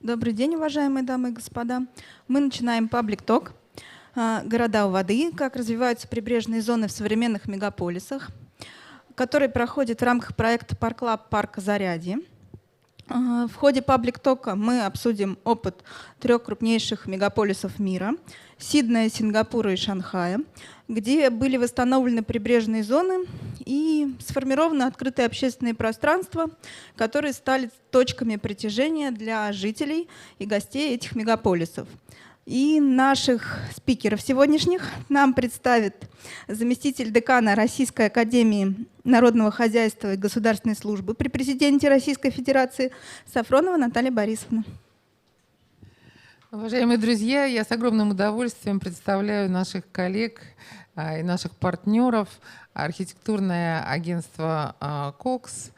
Добрый день, уважаемые дамы и господа. Мы начинаем паблик ток «Города, воды. Как развиваются прибрежные зоны в современных мегаполисах», который проходит в рамках проекта «Парклаб парка Зарядье». В ходе паблик-тока мы обсудим опыт 3 крупнейших мегаполисов мира — Сиднея, Сингапура и Шанхая, где были восстановлены прибрежные зоны и сформированы открытые общественные пространства, которые стали точками притяжения для жителей и гостей этих мегаполисов. И наших спикеров сегодняшних нам представит заместитель декана Российской академии народного хозяйства и государственной службы при президенте Российской Федерации Сафронова Наталья Борисовна. Уважаемые друзья, я с огромным удовольствием представляю наших коллег и наших партнеров, архитектурное агентство COX,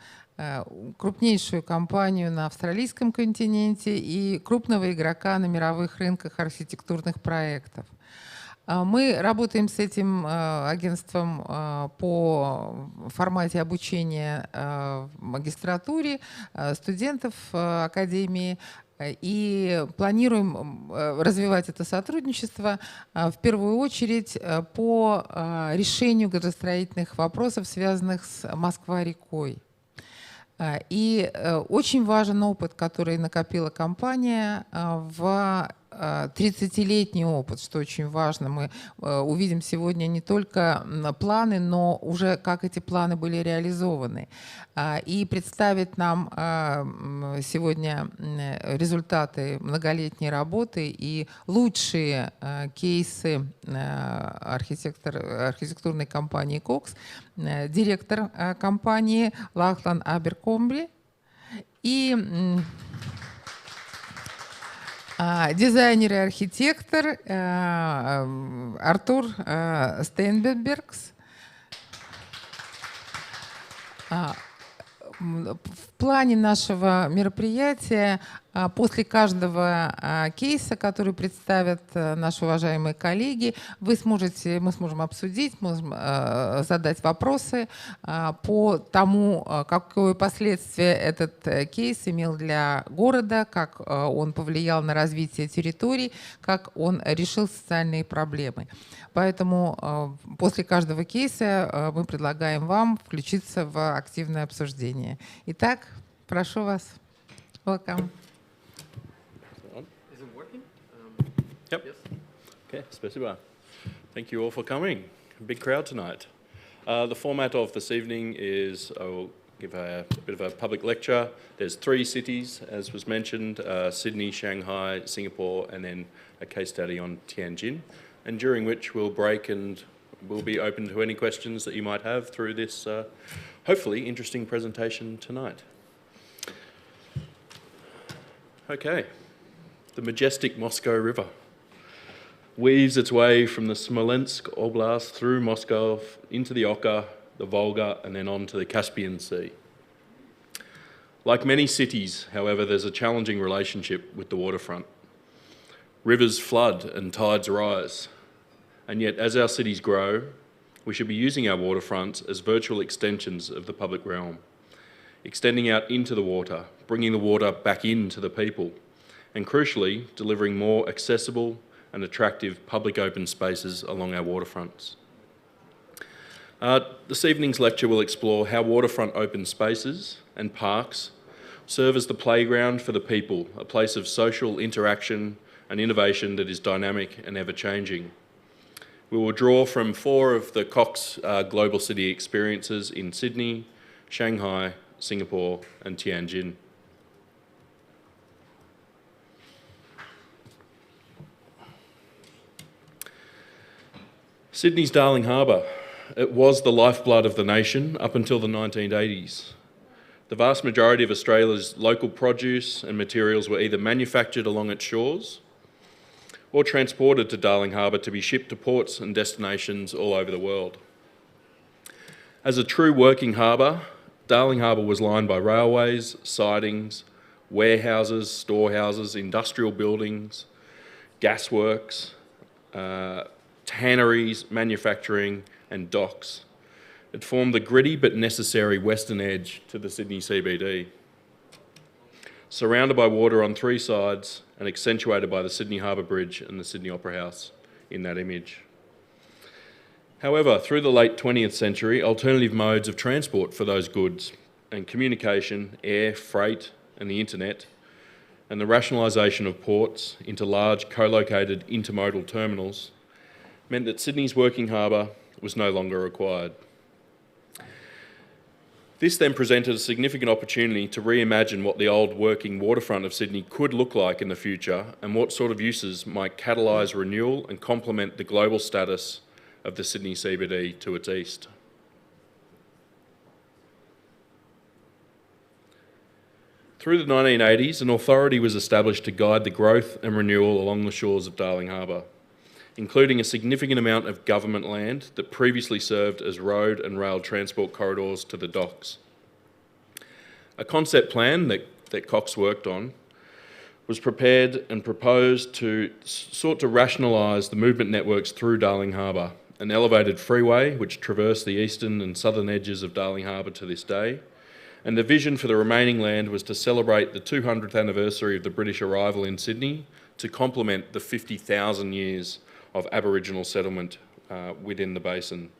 крупнейшую компанию на австралийском континенте и крупного игрока на мировых рынках архитектурных проектов. Мы работаем с этим агентством по формате обучения в магистратуре студентов Академии и планируем развивать это сотрудничество в первую очередь по решению градостроительных вопросов, связанных с Москва-рекой. И очень важен опыт, который накопила компания в 30-летний опыт, что очень важно. Мы увидим сегодня не только планы, но уже как эти планы были реализованы. И представит нам сегодня результаты многолетней работы и лучшие кейсы архитектурной компании COX, директор компании Лахлан Аберкромби и дизайнер и архитектор Артур Стейнбергс. В плане нашего мероприятия после каждого кейса, который представят наши уважаемые коллеги, мы сможем обсудить, можем задать вопросы по тому, какое последствие этот кейс имел для города, как он повлиял на развитие территорий, как он решил социальные проблемы. Поэтому после каждого кейса мы предлагаем вам включиться в активное обсуждение. Итак, прошу вас. Welcome. Is it working? Yep. Yes. Okay, спасибо. Thank you all for coming. Big crowd tonight. The format of this evening is I'll give a bit of a public lecture. There's 3 cities, as was mentioned, Sydney, Shanghai, Singapore, and then a case study on Tianjin, and during which we'll break and we'll be open to any questions that you might have through this hopefully interesting presentation tonight. Okay, the majestic Moscow River weaves its way from the Smolensk Oblast through Moscow into the Oka, the Volga, and then on to the Caspian Sea. Like many cities, however, there's a challenging relationship with the waterfront. Rivers flood and tides rise, and yet as our cities grow, we should be using our waterfronts as virtual extensions of the public realm, extending out into the water, bringing the water back into the people, and crucially, delivering more accessible and attractive public open spaces along our waterfronts. This evening's lecture will explore how waterfront open spaces and parks serve as the playground for the people, a place of social interaction and innovation that is dynamic and ever-changing. We will draw from 4 of the COX Global City experiences in Sydney, Shanghai, Singapore and Tianjin. Sydney's Darling Harbour. It was the lifeblood of the nation up until the 1980s. The vast majority of Australia's local produce and materials were either manufactured along its shores or transported to Darling Harbour to be shipped to ports and destinations all over the world. As a true working harbour, Darling Harbour was lined by railways, sidings, warehouses, storehouses, industrial buildings, gasworks, tanneries, manufacturing and docks. It formed the gritty but necessary western edge to the Sydney CBD. surrounded by water on three sides and accentuated by the Sydney Harbour Bridge and the Sydney Opera House in that image. However, through the late 20th century, alternative modes of transport for those goods and communication, air, freight and the internet, and the rationalisation of ports into large co-located intermodal terminals meant that Sydney's working harbour was no longer required. This then presented a significant opportunity to reimagine what the old working waterfront of Sydney could look like in the future and what sort of uses might catalyse renewal and complement the global status of the Sydney CBD to its east. Through the 1980s, an authority was established to guide the growth and renewal along the shores of Darling Harbour, including a significant amount of government land that previously served as road and rail transport corridors to the docks. A concept plan that COX worked on was prepared and proposed to sought to rationalise the movement networks through Darling Harbour, an elevated freeway which traversed the eastern and southern edges of Darling Harbour to this day, and the vision for the remaining land was to celebrate the 200th anniversary of the British arrival in Sydney to complement the 50,000 years of Aboriginal settlement within the basin.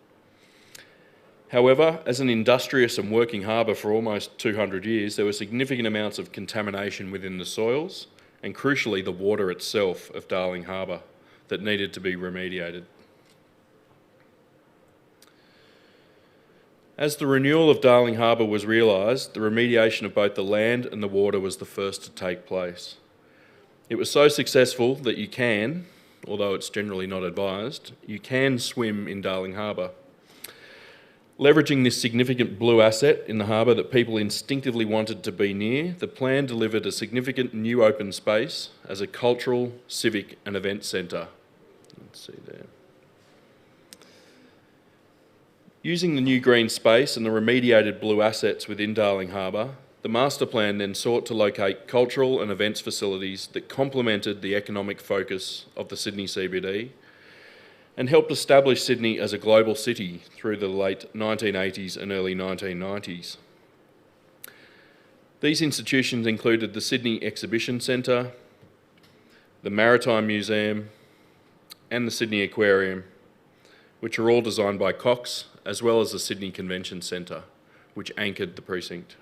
However, as an industrious and working harbour for almost 200 years, there were significant amounts of contamination within the soils and, crucially, the water itself of Darling Harbour that needed to be remediated. As the renewal of Darling Harbour was realised, the remediation of both the land and the water was the first to take place. It was so successful that you can, although it's generally not advised, you can swim in Darling Harbour. Leveraging this significant blue asset in the harbour that people instinctively wanted to be near, the plan delivered a significant new open space as a cultural, civic and event centre. Let's see there. Using the new green space and the remediated blue assets within Darling Harbour, the master plan then sought to locate cultural and events facilities that complemented the economic focus of the Sydney CBD and helped establish Sydney as a global city through the late 1980s and early 1990s. These institutions included the Sydney Exhibition Centre, the Maritime Museum and the Sydney Aquarium, which are all designed by COX, as well as the Sydney Convention Centre, which anchored the precinct.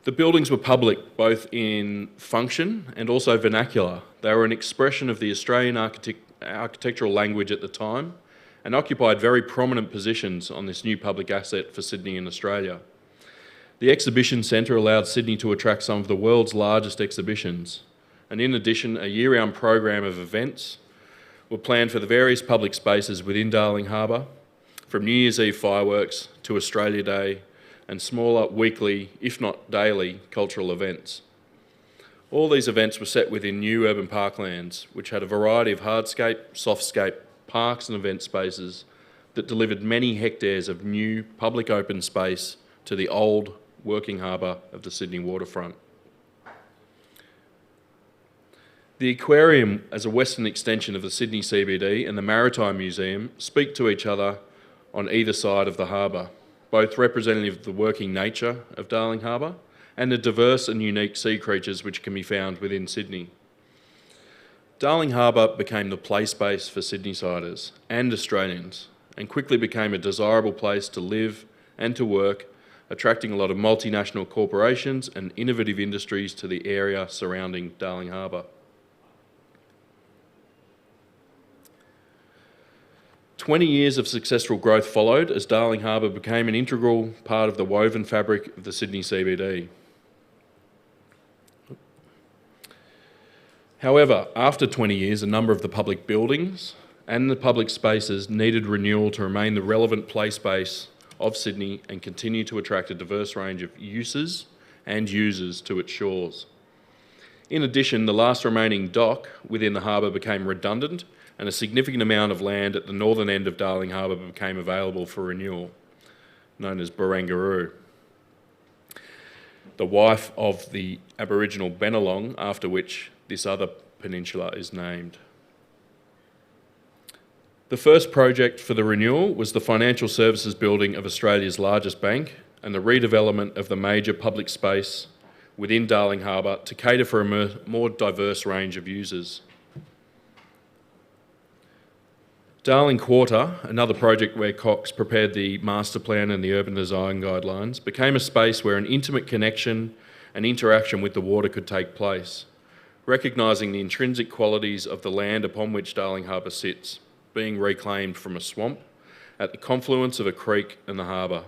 The buildings were public both in function and also vernacular. They were an expression of the Australian architectural language at the time and occupied very prominent positions on this new public asset for Sydney and Australia. The Exhibition Centre allowed Sydney to attract some of the world's largest exhibitions, and in addition, a year-round program of events were planned for the various public spaces within Darling Harbour, from New Year's Eve fireworks to Australia Day, and smaller weekly, if not daily, cultural events. All these events were set within new urban parklands, which had a variety of hardscape, softscape, parks and event spaces that delivered many hectares of new public open space to the old working harbour of the Sydney waterfront. The Aquarium, as a western extension of the Sydney CBD, and the Maritime Museum speak to each other on either side of the harbour, both representative of the working nature of Darling Harbour and the diverse and unique sea creatures which can be found within Sydney. Darling Harbour became the play space for Sydneysiders and Australians and quickly became a desirable place to live and to work, attracting a lot of multinational corporations and innovative industries to the area surrounding Darling Harbour. 20 years of successful growth followed as Darling Harbour became an integral part of the woven fabric of the Sydney CBD. However, after 20 years, a number of the public buildings and the public spaces needed renewal to remain the relevant play space of Sydney and continue to attract a diverse range of uses and users to its shores. In addition, the last remaining dock within the harbour became redundant and a significant amount of land at the northern end of Darling Harbour became available for renewal, known as Barangaroo, the wife of the Aboriginal Bennelong, after which this other peninsula is named. The first project for the renewal was the financial services building of Australia's largest bank and the redevelopment of the major public space within Darling Harbour to cater for a more diverse range of users. Darling Quarter, another project where COX prepared the master plan and the urban design guidelines, became a space where an intimate connection and interaction with the water could take place, recognising the intrinsic qualities of the land upon which Darling Harbour sits, being reclaimed from a swamp at the confluence of a creek and the harbour.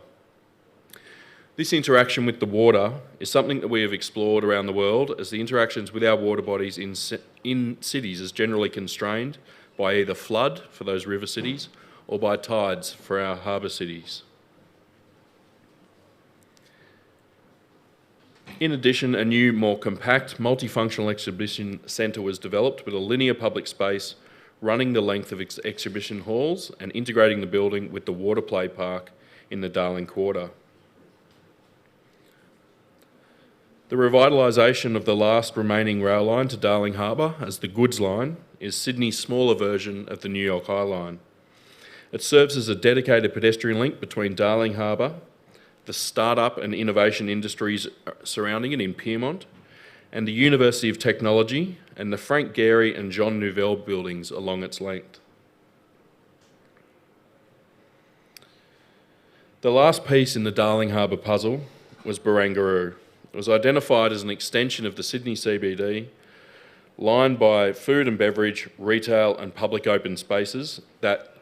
This interaction with the water is something that we have explored around the world, as the interactions with our water bodies in cities is generally constrained by either flood for those river cities or by tides for our harbour cities. In addition, a new, more compact, multifunctional exhibition centre was developed with a linear public space running the length of exhibition halls and integrating the building with the water play park in the Darling Quarter. The revitalisation of the last remaining rail line to Darling Harbour as the goods line is Sydney's smaller version of the New York High Line. It serves as a dedicated pedestrian link between Darling Harbour, the start-up and innovation industries surrounding it in Pyrmont, and the University of Technology and the Frank Gehry and John Nouvel buildings along its length. The last piece in the Darling Harbour puzzle was Barangaroo. It was identified as an extension of the Sydney CBD, lined by food and beverage, retail and public open spaces that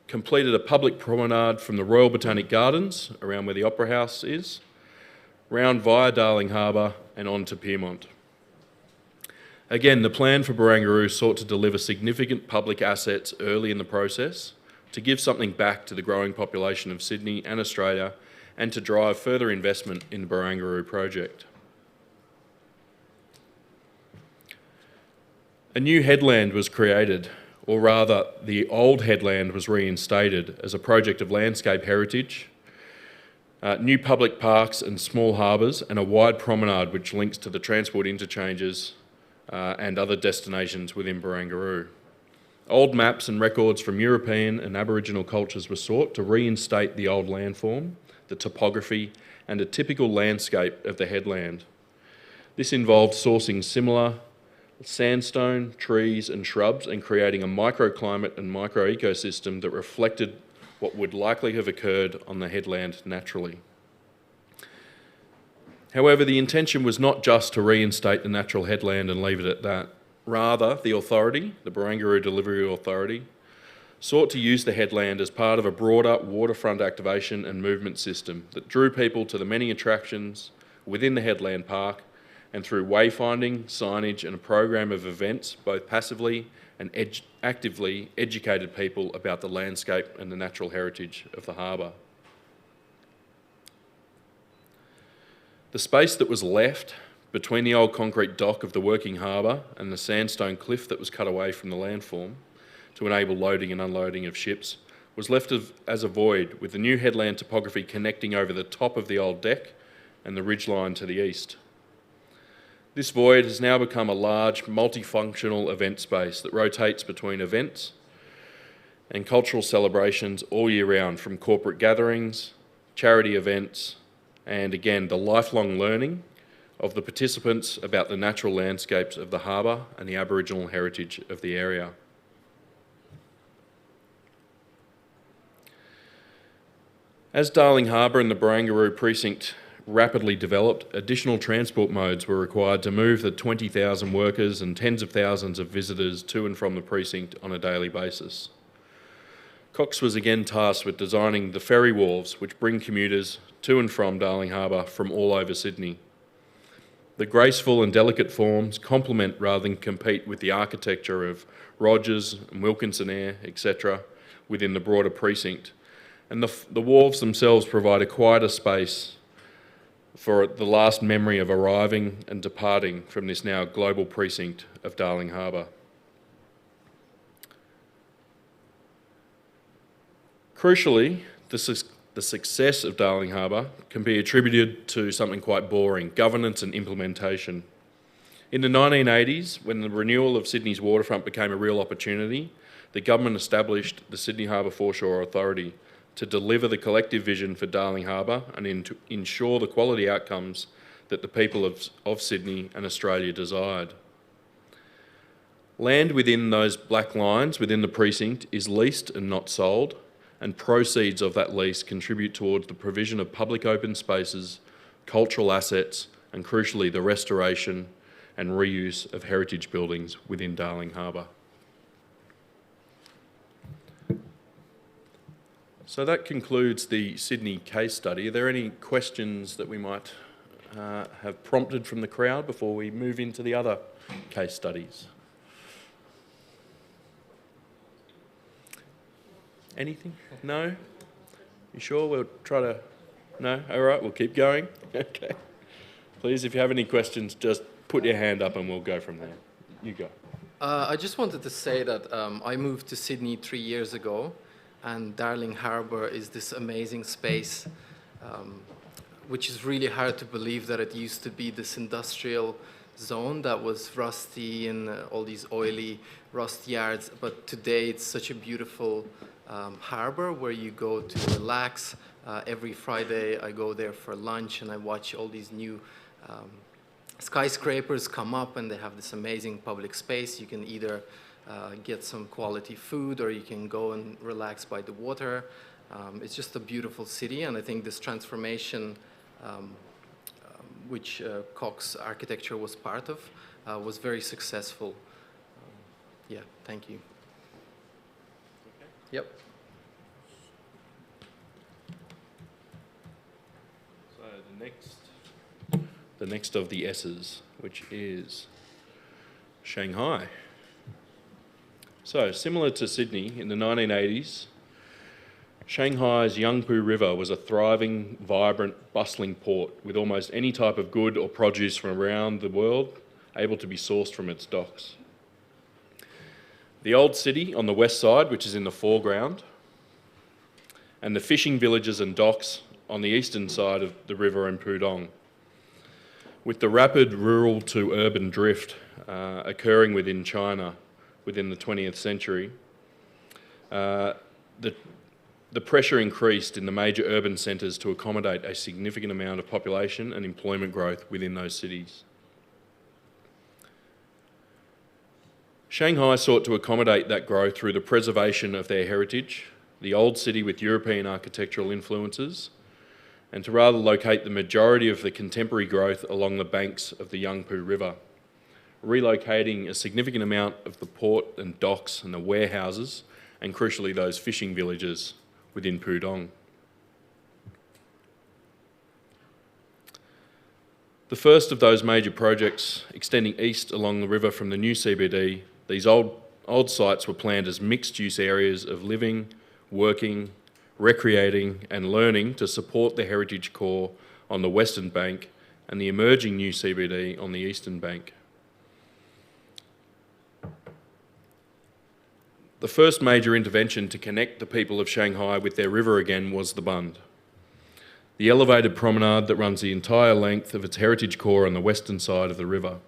completed a public promenade from the Royal Botanic Gardens, around where the Opera House is, round via Darling Harbour and on to Pyrmont. Again, the plan for Barangaroo sought to deliver significant public assets early in the process, to give something back to the growing population of Sydney and Australia, and to drive further investment in the Barangaroo project. A new headland was created, or rather the old headland was reinstated as a project of landscape heritage, new public parks and small harbours, and a wide promenade which links to the transport interchanges and other destinations within Barangaroo. Old maps and records from European and Aboriginal cultures were sought to reinstate the old landform, the topography and a typical landscape of the headland. This involved sourcing similar sandstone, trees and shrubs and creating a microclimate and microecosystem that reflected what would likely have occurred on the headland naturally. However, the intention was not just to reinstate the natural headland and leave it at that. Rather, the authority, the Barangaroo Delivery Authority, sought to use the headland as part of a broader waterfront activation and movement system that drew people to the many attractions within the headland park, and through wayfinding, signage and a program of events, both passively and actively educated people about the landscape and the natural heritage of the harbour. The space that was left between the old concrete dock of the working harbour and the sandstone cliff that was cut away from the landform to enable loading and unloading of ships was left as a void, with the new headland topography connecting over the top of the old deck and the ridgeline to the east. This void has now become a large multifunctional event space that rotates between events and cultural celebrations all year round, from corporate gatherings, charity events, and again the lifelong learning of the participants about the natural landscapes of the harbour and the Aboriginal heritage of the area. As Darling Harbour and the Barangaroo precinct rapidly developed, additional transport modes were required to move the 20,000 workers and tens of thousands of visitors to and from the precinct on a daily basis. COX was again tasked with designing the ferry wharves which bring commuters to and from Darling Harbour from all over Sydney. The graceful and delicate forms complement rather than compete with the architecture of Rogers and Wilkinson Air, etc., within the broader precinct. And the wharves themselves provide a quieter space for the last memory of arriving and departing from this now global precinct of Darling Harbour. Crucially, the success of Darling Harbour can be attributed to something quite boring: governance and implementation. In the 1980s, when the renewal of Sydney's waterfront became a real opportunity, the government established the Sydney Harbour Foreshore Authority to deliver the collective vision for Darling Harbour and to ensure the quality outcomes that the people of Sydney and Australia desired. Land within those black lines within the precinct is leased and not sold, and proceeds of that lease contribute towards the provision of public open spaces, cultural assets, and crucially the restoration and reuse of heritage buildings within Darling Harbour. So that concludes the Sydney case study. Are there any questions that we might have prompted from the crowd before we move into the other case studies? Anything? No? You sure? We'll try to... No? All right, we'll keep going. Okay. Please, if you have any questions, just put your hand up and we'll go from there. You go. I just wanted to say that I moved to Sydney 3 years ago, and Darling Harbour is this amazing space, which is really hard to believe that it used to be this industrial zone that was rusty and all these oily rust yards, but today it's such a beautiful harbour where you go to relax. Every Friday I go there for lunch and I watch all these new skyscrapers come up, and they have this amazing public space. You can either get some quality food or you can go and relax by the water. It's just a beautiful city, and I think this transformation which COX Architecture was part of was very successful. Yeah, thank you. Yep. So the next of the S's, which is Shanghai. So similar to Sydney in the 1980s, Shanghai's Yangpu River was a thriving, vibrant, bustling port with almost any type of good or produce from around the world able to be sourced from its docks. The old city on the west side, which is in the foreground, and the fishing villages and docks on the eastern side of the river in Pudong. With the rapid rural to urban drift occurring within China within the 20th century, the pressure increased in the major urban centres to accommodate a significant amount of population and employment growth within those cities. Shanghai sought to accommodate that growth through the preservation of their heritage, the old city with European architectural influences, and to rather locate the majority of the contemporary growth along the banks of the Yangpu River, relocating a significant amount of the port and docks and the warehouses, and crucially those fishing villages within Pudong. The first of those major projects extending east along the river from the new CBD, these old sites were planned as mixed-use areas of living, working, recreating and learning to support the heritage core on the western bank and the emerging new CBD on the eastern bank. The first major intervention to connect the people of Shanghai with their river again was the Bund, the elevated promenade that runs the entire length of its heritage core on the western side of the river.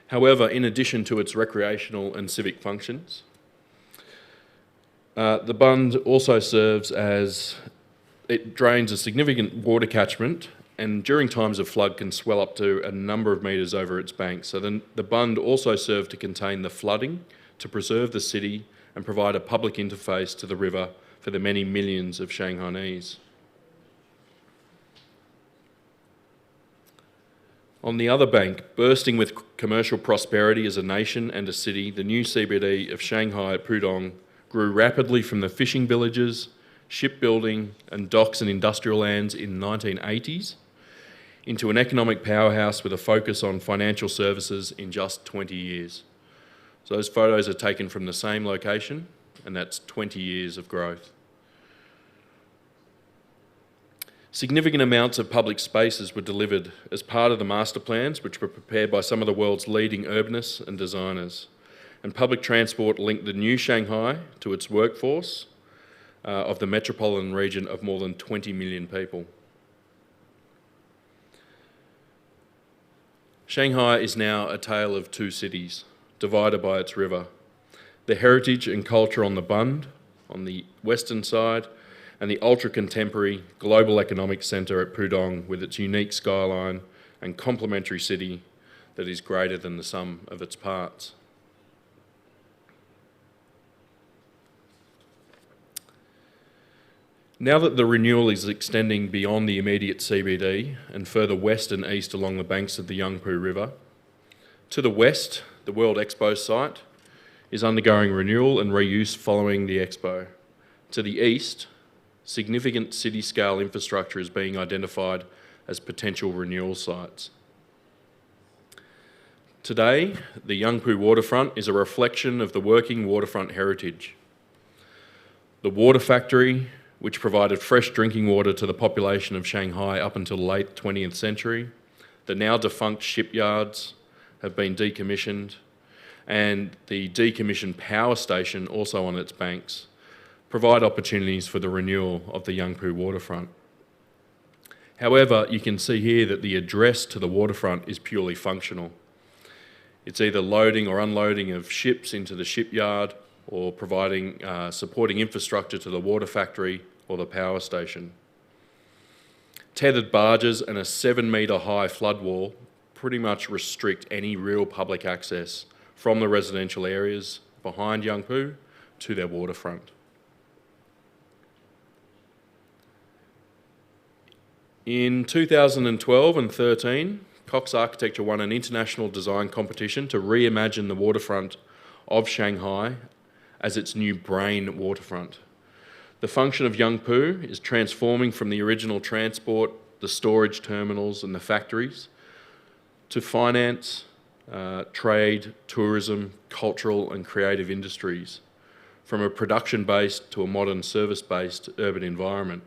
However, in addition to its recreational and civic functions, the Bund also serves as, it drains a significant water catchment and during times of flood can swell up to a number of metres over its banks. So then the Bund also served to contain the flooding, to preserve the city and provide a public interface to the river for the many millions of Shanghainese. On the other bank, bursting with commercial prosperity as a nation and a city, the new CBD of Shanghai at Pudong grew rapidly from the fishing villages, shipbuilding and docks and industrial lands in the 1980s into an economic powerhouse with a focus on financial services in just 20 years. So those photos are taken from the same location, and that's 20 years of growth. Significant amounts of public spaces were delivered as part of the master plans, which were prepared by some of the world's leading urbanists and designers. And public transport linked the new Shanghai to its workforce of the metropolitan region of more than 20 million people. Shanghai is now a tale of two cities, divided by its river. the heritage and culture on the Bund, on the western side, and the ultra-contemporary global economic centre at Pudong with its unique skyline and complementary city that is greater than the sum of its parts. Now that the renewal is extending beyond the immediate CBD and further west and east along the banks of the Yangpu River, to the west, the World Expo site is undergoing renewal and reuse following the Expo. To the east, significant city-scale infrastructure is being identified as potential renewal sites. Today, the Yangpu waterfront is a reflection of the working waterfront heritage. The water factory, which provided fresh drinking water to the population of Shanghai up until the late 20th century, the now defunct shipyards have been decommissioned, and the decommissioned power station also on its banks provide opportunities for the renewal of the Yangpu waterfront. However, you can see here that the address to the waterfront is purely functional. It's either loading or unloading of ships into the shipyard or providing supporting infrastructure to the water factory or the power station. Tethered barges and a 7-metre high flood wall pretty much restrict any real public access from the residential areas behind Yangpu to their waterfront. In 2012 and 13, COX Architecture won an international design competition to reimagine the waterfront of Shanghai as its new brain waterfront. The function of Yangpu is transforming from the original transport, the storage terminals and the factories to finance, trade, tourism, cultural and creative industries, from a production-based to a modern service-based urban environment.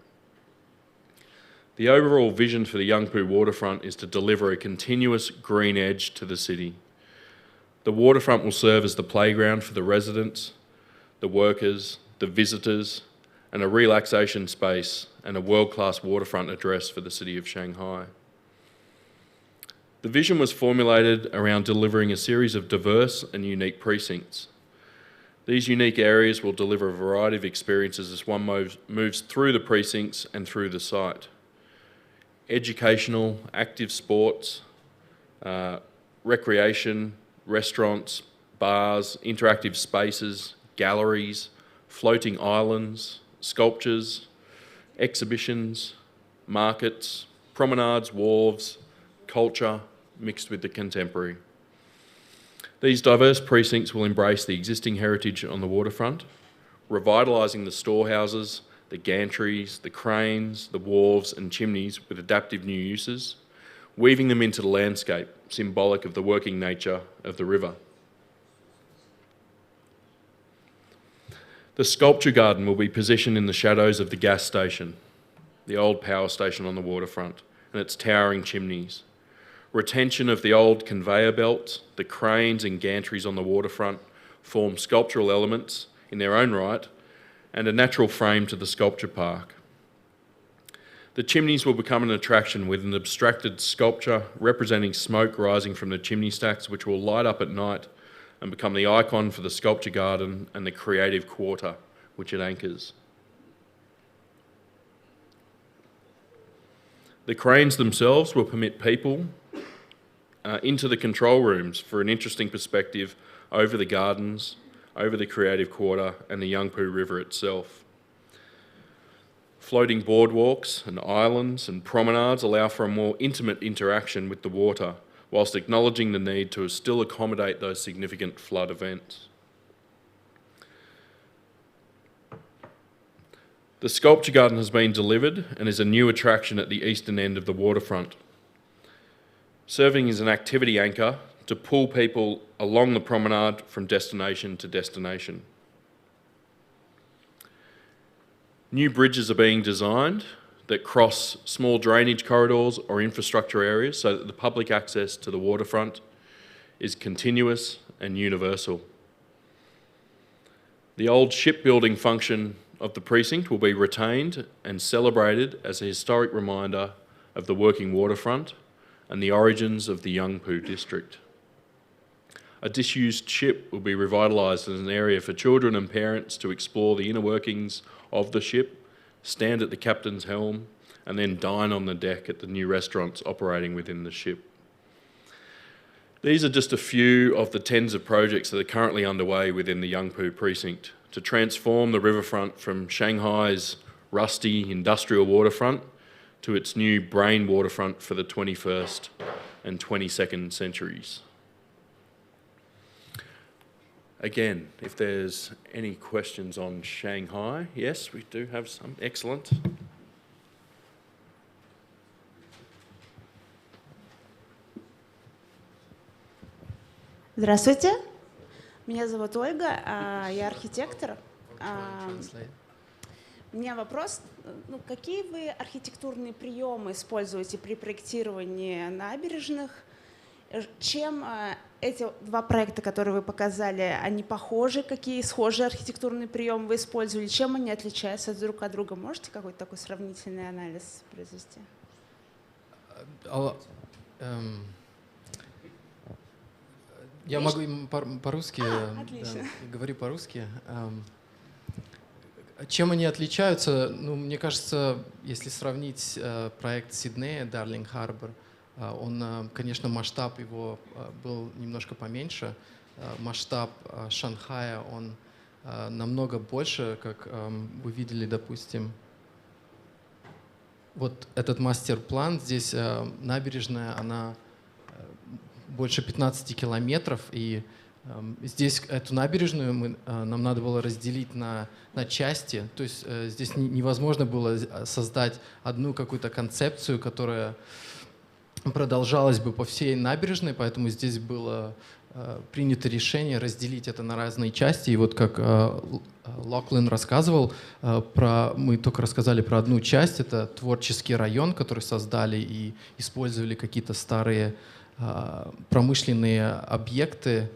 The overall vision for the Yangpu waterfront is to deliver a continuous green edge to the city. The waterfront will serve as the playground for the residents, the workers, the visitors, and a relaxation space and a world-class waterfront address for the city of Shanghai. The vision was formulated around delivering a series of diverse and unique precincts. These unique areas will deliver a variety of experiences as one moves through the precincts and through the site. Educational, active sports, recreation, restaurants, bars, interactive spaces, galleries, floating islands, sculptures, exhibitions, markets, promenades, wharves, culture mixed with the contemporary. These diverse precincts will embrace the existing heritage on the waterfront, revitalising the storehouses, the gantries, the cranes, the wharves and chimneys with adaptive new uses, weaving them into the landscape, symbolic of the working nature of the river. The sculpture garden will be positioned in the shadows of the gas station, the old power station on the waterfront, and its towering chimneys. Retention of the old conveyor belts, the cranes and gantries on the waterfront form sculptural elements in their own right and a natural frame to the sculpture park. The chimneys will become an attraction with an abstracted sculpture representing smoke rising from the chimney stacks, which will light up at night and become the icon for the sculpture garden and the creative quarter which it anchors. The cranes themselves will permit people into the control rooms for an interesting perspective over the gardens, over the creative quarter and the Yangpu River itself. Floating boardwalks and islands and promenades allow for a more intimate interaction with the water, whilst acknowledging the need to still accommodate those significant flood events. The sculpture garden has been delivered and is a new attraction at the eastern end of the waterfront, serving as an activity anchor to pull people along the promenade from destination to destination. New bridges are being designed that cross small drainage corridors or infrastructure areas so that the public access to the waterfront is continuous and universal. The old shipbuilding function of the precinct will be retained and celebrated as a historic reminder of the working waterfront and the origins of the Yangpu district. A disused ship will be revitalised as an area for children and parents to explore the inner workings of the ship, stand at the captain's helm, and then dine on the deck at the new restaurants operating within the ship. These are just a few of the tens of projects that are currently underway within the Yangpu precinct to transform the riverfront from Shanghai's rusty industrial waterfront to its new brain waterfront for the 21st and 22nd centuries. Again, if there's any questions on Shanghai, yes, we do have some. Excellent. Здравствуйте, меня зовут Ольга, я архитектор. У меня вопрос, какие вы архитектурные приемы используете при проектировании набережных? Чем эти два проекта, которые вы показали, они похожи? Какие схожие архитектурные приемы вы использовали? Чем они отличаются друг от друга? Можете какой-то такой сравнительный анализ произвести? Я могу по-русски, отлично. говорю по-русски. Чем они отличаются? Мне кажется, если сравнить проект Сиднея, Дарлинг Харбор, он, конечно, масштаб его был немножко поменьше. Масштаб Шанхая, он намного больше, как вы видели, допустим. Вот этот мастер-план, здесь набережная, она больше 15 километров, и здесь эту набережную нам надо было разделить на части, то есть здесь невозможно было создать одну какую-то концепцию, которая продолжалась бы по всей набережной, поэтому здесь было принято решение разделить это на разные части, и вот как Лахлан рассказывал, мы только рассказали про одну часть, это творческий район, который создали и использовали какие-то старые промышленные объекты,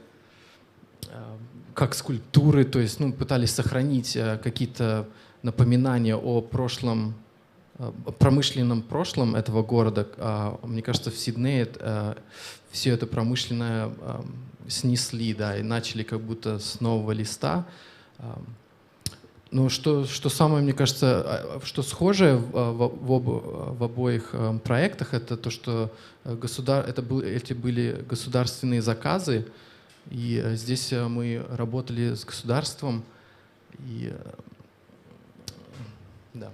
как скульптуры, то есть пытались сохранить какие-то напоминания о промышленном прошлом этого города. Мне кажется, в Сиднее все это промышленное снесли, да, и начали как будто с нового листа. Но что самое, мне кажется, что схожее в обоих проектах, это то, что эти были государственные заказы, и здесь мы работали с государством. И, да.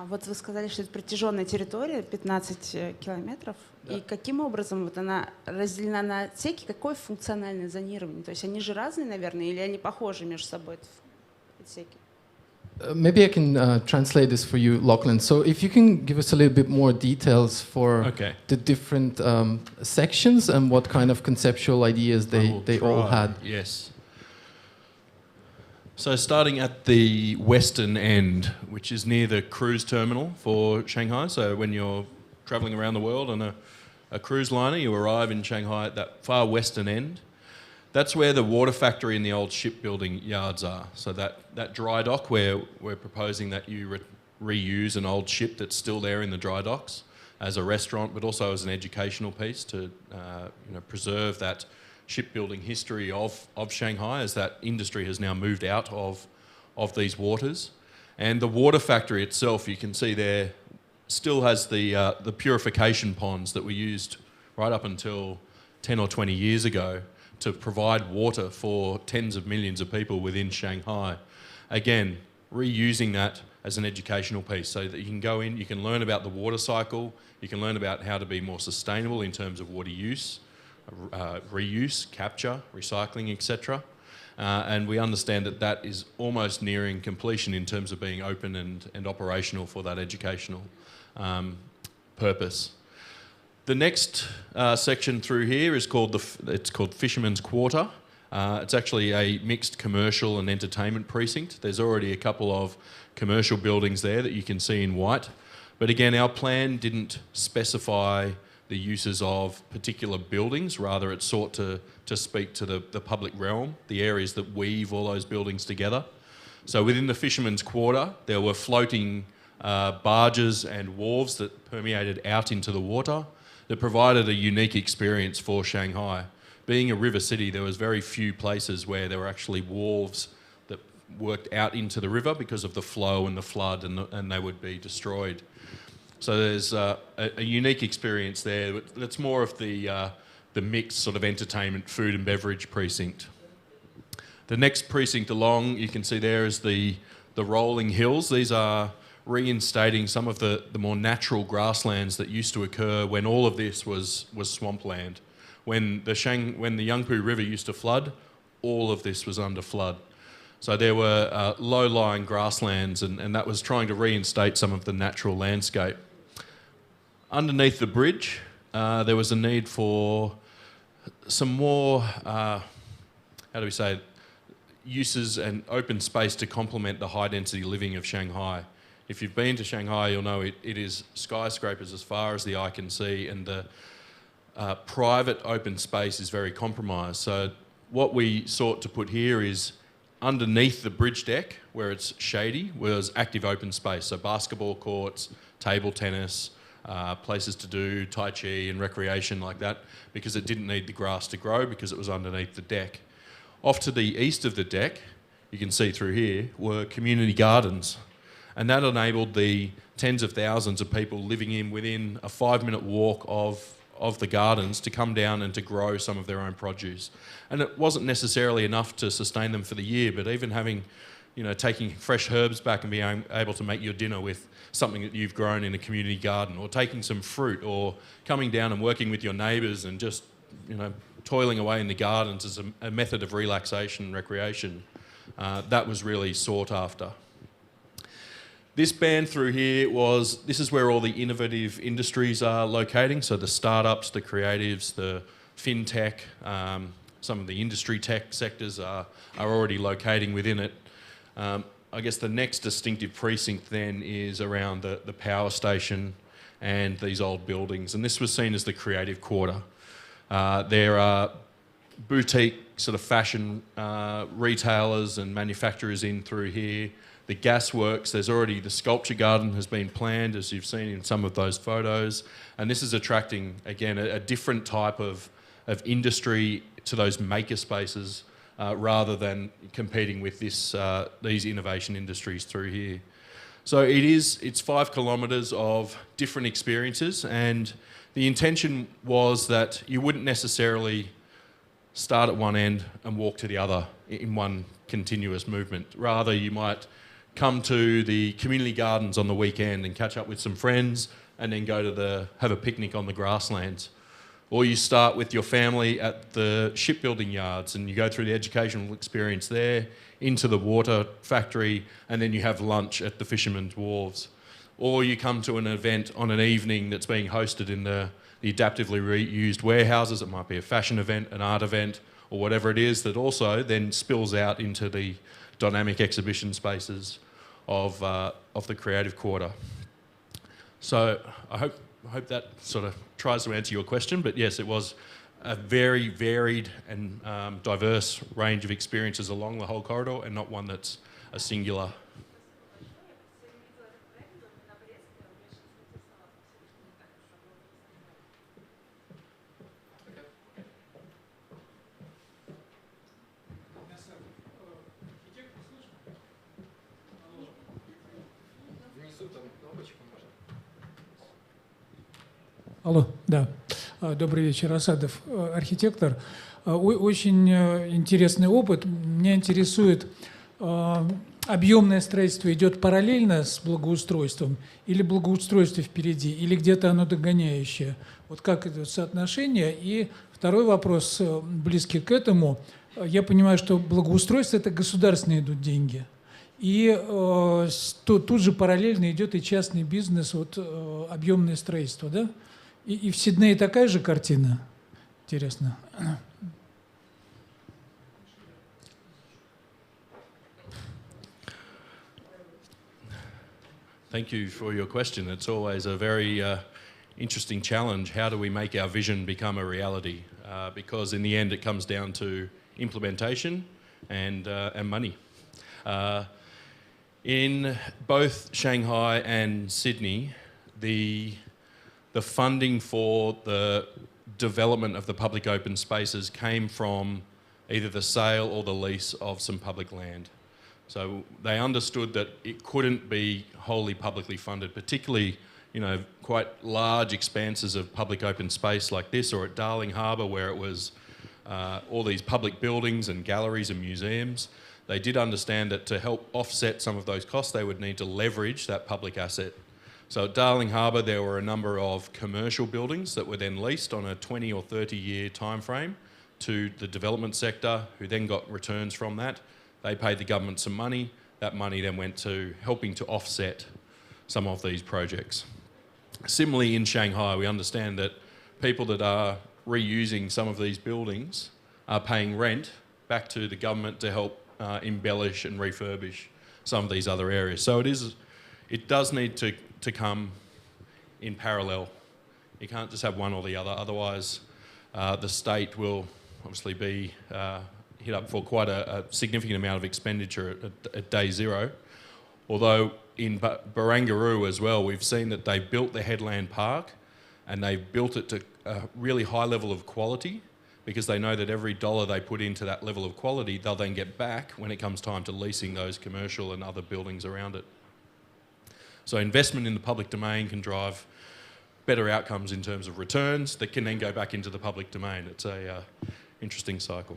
Вот вы сказали, что это протяженная территория, 15 километров. Да. И каким образом вот она разделена на отсеки? Какое функциональное зонирование? То есть они же разные, наверное, или они похожи между собой, отсеки? Maybe I can translate this for you, Lachlan. So if you can give us a little bit more details for the different sections and what kind of conceptual ideas they all had. Yes. So starting at the western end, which is near the cruise terminal for Shanghai. So when you're travelling around the world on a cruise liner, you arrive in Shanghai at that far western end. That's where the water factory and the old shipbuilding yards are. So that dry dock where we're proposing that you reuse an old ship that's still there in the dry docks as a restaurant, but also as an educational piece to preserve that shipbuilding history of Shanghai, as that industry has now moved out of these waters. And the water factory itself, you can see there, still has the purification ponds that were used right up until 10 or 20 years ago to provide water for tens of millions of people within Shanghai. Again, reusing that as an educational piece so that you can go in, you can learn about the water cycle, you can learn about how to be more sustainable in terms of water use, reuse, capture, recycling, etc. And we understand that is almost nearing completion in terms of being open and operational for that educational purpose. The next section through here is called Fisherman's Quarter. It's actually a mixed commercial and entertainment precinct. There's already a couple of commercial buildings there that you can see in white. But again, our plan didn't specify the uses of particular buildings. Rather, it sought to speak to the public realm, the areas that weave all those buildings together. So within the Fisherman's Quarter, there were floating barges and wharves that permeated out into the water that provided a unique experience for Shanghai. being a river city, there was very few places where there were actually wharves that worked out into the river because of the flow and the flood, and they would be destroyed. So there's a unique experience there. That's more of the mixed sort of entertainment, food and beverage precinct. The next precinct along, you can see there is the rolling hills. These are reinstating some of the more natural grasslands that used to occur when all of this was swampland. When the Yangpu River used to flood, all of this was under flood. So there were low-lying grasslands, and that was trying to reinstate some of the natural landscape. Underneath the bridge, there was a need for some more, uses and open space to complement the high-density living of Shanghai. If you've been to Shanghai, you'll know it is skyscrapers as far as the eye can see, and the private open space is very compromised. So what we sought to put here is underneath the bridge deck, where it's shady, was active open space. So basketball courts, table tennis, places to do Tai Chi and recreation like that, because it didn't need the grass to grow because it was underneath the deck. Off to the east of the deck, you can see through here, were community gardens. And that enabled the tens of thousands of people living in within a 5-minute walk of the gardens to come down and to grow some of their own produce. And it wasn't necessarily enough to sustain them for the year, but even having, taking fresh herbs back and being able to make your dinner with something that you've grown in a community garden, or taking some fruit, or coming down and working with your neighbours and just, toiling away in the gardens as a method of relaxation and recreation. That was really sought after. This band through here this is where all the innovative industries are locating, so the startups, the creatives, the fintech, some of the industry tech sectors are already locating within it. I guess the next distinctive precinct then is around the power station and these old buildings, and this was seen as the creative quarter. There are boutique sort of fashion retailers and manufacturers in through here. The gas works, there's already the sculpture garden has been planned, as you've seen in some of those photos, and this is attracting, again, a different type of industry to those maker spaces rather than competing with these innovation industries through here. So it's 5 kilometres of different experiences, and the intention was that you wouldn't necessarily start at one end and walk to the other in one continuous movement. Rather, you might come to the community gardens on the weekend and catch up with some friends, and then go to have a picnic on the grasslands. Or you start with your family at the shipbuilding yards and you go through the educational experience there, into the water factory, and then you have lunch at the fishermen's wharves. Or you come to an event on an evening that's being hosted in the adaptively reused warehouses. It might be a fashion event, an art event, or whatever it is, that also then spills out into the dynamic exhibition spaces of the creative quarter. So I hope that sort of tries to answer your question, but yes, it was a very varied and diverse range of experiences along the whole corridor, and not one that's a singular. Алло, да. Добрый вечер, Асадов, архитектор. Очень интересный опыт. Меня интересует, объемное строительство идет параллельно с благоустройством, или благоустройство впереди, или где-то оно догоняющее. Вот как идет соотношение? И второй вопрос, близкий к этому. Я понимаю, что благоустройство – это государственные идут деньги. И тут же параллельно идет и частный бизнес, вот объемное строительство, да? И в Сиднее такая же картина? Интересно. Thank you for your question. It's always a very interesting challenge. How do we make our vision become a reality? Because in the end, it comes down to implementation and money. In both Shanghai and Sydney, the funding for the development of the public open spaces came from either the sale or the lease of some public land. So they understood that it couldn't be wholly publicly funded, particularly, you know, quite large expanses of public open space like this, or at Darling Harbour where it was all these public buildings and galleries and museums. They did understand that to help offset some of those costs, they would need to leverage that public asset. So at Darling Harbour, there were a number of commercial buildings that were then leased on a 20 or 30-year time frame to the development sector, who then got returns from that. They paid the government some money. That money then went to helping to offset some of these projects. Similarly, in Shanghai, we understand that people that are reusing some of these buildings are paying rent back to the government to help embellish and refurbish some of these other areas. So it does need to come in parallel. You can't just have one or the other, otherwise the state will obviously be hit up for quite a significant amount of expenditure at day zero. Although in Barangaroo as well, we've seen that they built the headland park and they've built it to a really high level of quality, because they know that every dollar they put into that level of quality, they'll then get back when it comes time to leasing those commercial and other buildings around it. So investment in the public domain can drive better outcomes in terms of returns that can then go back into the public domain. It's a interesting cycle.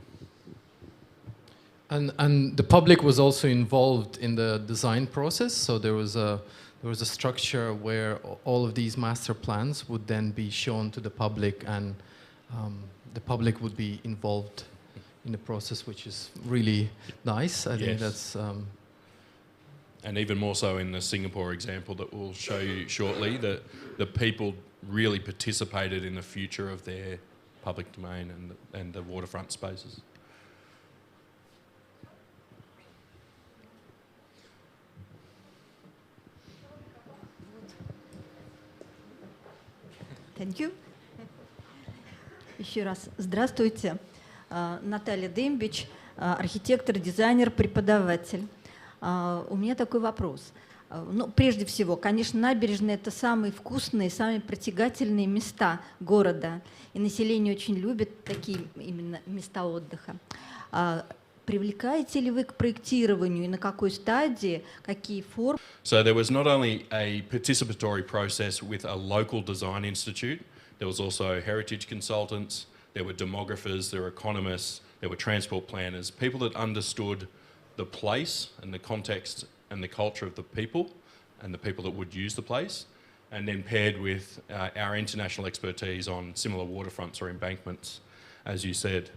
And the public was also involved in the design process, so there was a structure where all of these master plans would then be shown to the public, and the public would be involved in the process, which is really nice. I think that's... And even more so in the Singapore example that we'll show you shortly, that the people really participated in the future of their public domain and the waterfront spaces. Thank you. Еще раз здравствуйте. Наталья Дембич, архитектор, дизайнер, преподаватель. У меня такой вопрос. Ну, прежде всего, конечно, набережные — это самые вкусные, самые притягательные места города. И население очень любит такие именно места отдыха. Привлекаете ли вы к проектированию и на какой стадии, какие формы? So there was not only a participatory process with a local design institute, there was also heritage consultants, there were demographers, there were economists, there were transport planners, people that understood the place and the context and the culture of the people and the people that would use the place, and then paired with our international expertise on similar waterfronts or embankments, as you said.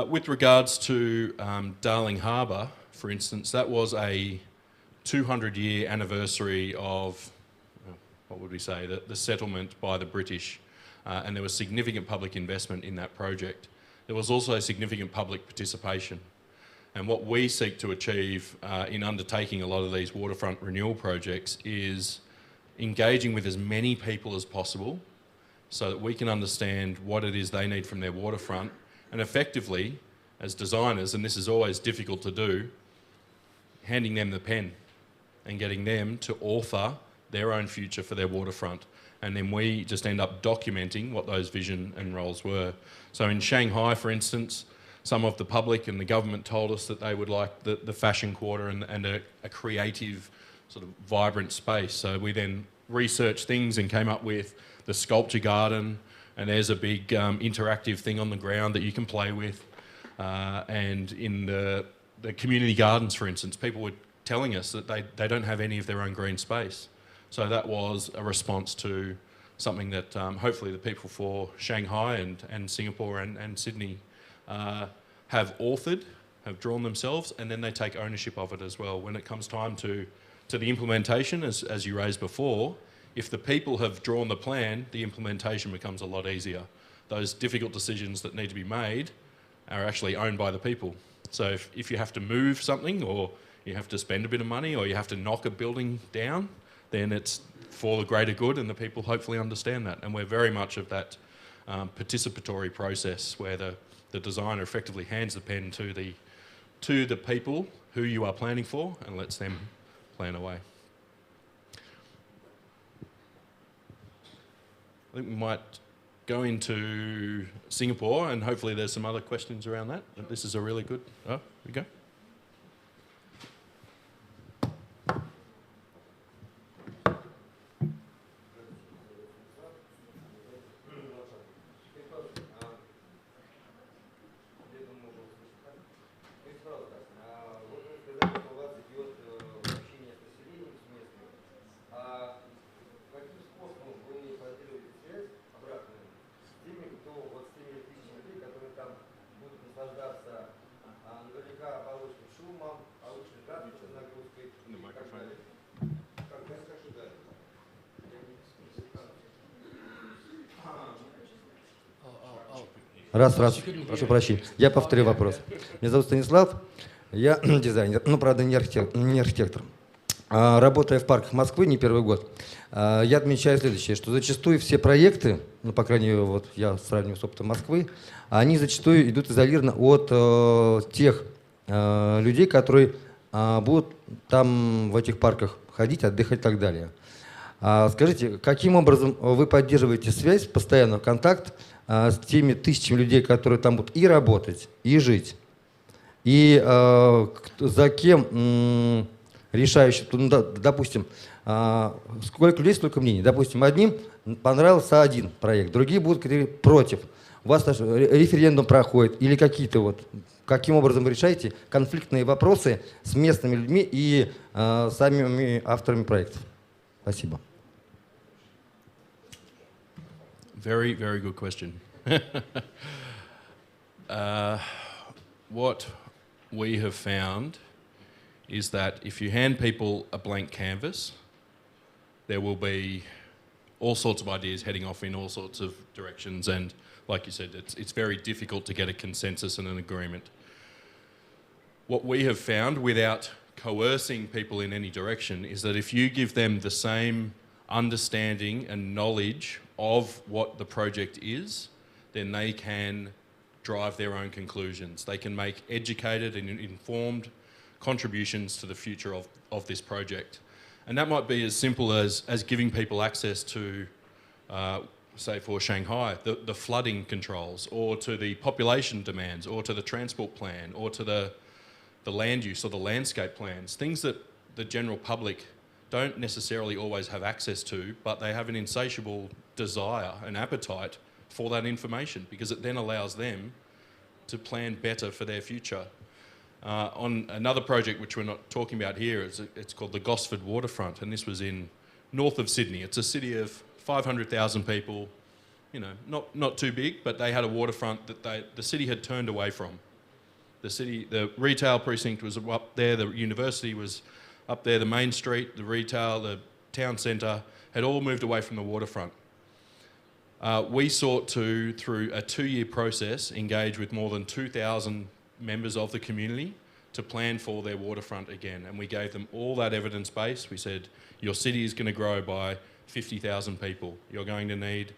With regards to Darling Harbour, for instance, that was a 200-year anniversary of, what would we say, the settlement by the British, and there was significant public investment in that project. There was also significant public participation. And what we seek to achieve in undertaking a lot of these waterfront renewal projects is engaging with as many people as possible so that we can understand what it is they need from their waterfront, and effectively, as designers, and this is always difficult to do, handing them the pen and getting them to author their own future for their waterfront. And then we just end up documenting what those vision and roles were. So in Shanghai, for instance, some of the public and the government told us that they would like the fashion quarter and a creative, sort of vibrant space. So we then researched things and came up with the sculpture garden, and there's a big interactive thing on the ground that you can play with. And in the community gardens, for instance, people were telling us that they don't have any of their own green space. So that was a response to something that hopefully the people for Shanghai and Singapore and Sydney have authored, have drawn themselves, and then they take ownership of it as well. When it comes time to the implementation, as you raised before, if the people have drawn the plan, the implementation becomes a lot easier. Those difficult decisions that need to be made are actually owned by the people. So if you have to move something, or you have to spend a bit of money, or you have to knock a building down, then it's for the greater good, and the people hopefully understand that. And we're very much of that participatory process where the designer effectively hands the pen to the people who you are planning for and lets them plan away. I think we might go into Singapore, and hopefully there's some other questions around that. But this is a really good... Oh, here we go. Раз, прошу прощения. Я повторю вопрос. Меня зовут Станислав, я дизайнер, ну, правда, не архитектор. Работая в парках Москвы не первый год, я отмечаю следующее, что зачастую все проекты, ну, по крайней мере, вот я сравниваю с опытом Москвы, они зачастую идут изолированно от тех людей, которые будут там в этих парках ходить, отдыхать и так далее. Скажите, каким образом вы поддерживаете связь, постоянно контакт с теми тысячами людей, которые там будут и работать, и жить? И за кем решающим, ну, допустим, сколько людей, столько мнений. Допустим, одним понравился один проект, другие будут говорить против. У вас референдум проходит или какие-то вот... Каким образом вы решаете конфликтные вопросы с местными людьми и самими авторами проектов? Спасибо. Very, very good question. What we have found is that if you hand people a blank canvas, there will be all sorts of ideas heading off in all sorts of directions, and like you said, it's very difficult to get a consensus and an agreement. What we have found, without coercing people in any direction, is that if you give them the same understanding and knowledge of what the project is, then they can drive their own conclusions. They can make educated and informed contributions to the future of this project. And that might be as simple as giving people access to, say for Shanghai, the flooding controls, or to the population demands, or to the transport plan, or to the land use or the landscape plans, things that the general public don't necessarily always have access to, but they have an insatiable desire and appetite for that information, because it then allows them to plan better for their future. On another project which we're not talking about here, it's called the Gosford Waterfront, and this was in north of Sydney. It's a city of 500,000 people, you know, not too big, but they had a waterfront that the city had turned away from. The retail precinct was up there, the university was up there, the main street, the retail, the town centre had all moved away from the waterfront. We sought to, through a 2-year process, engage with more than 2,000 members of the community to plan for their waterfront again. And we gave them all that evidence base. We said, your city is going to grow by 50,000 people. You're going to need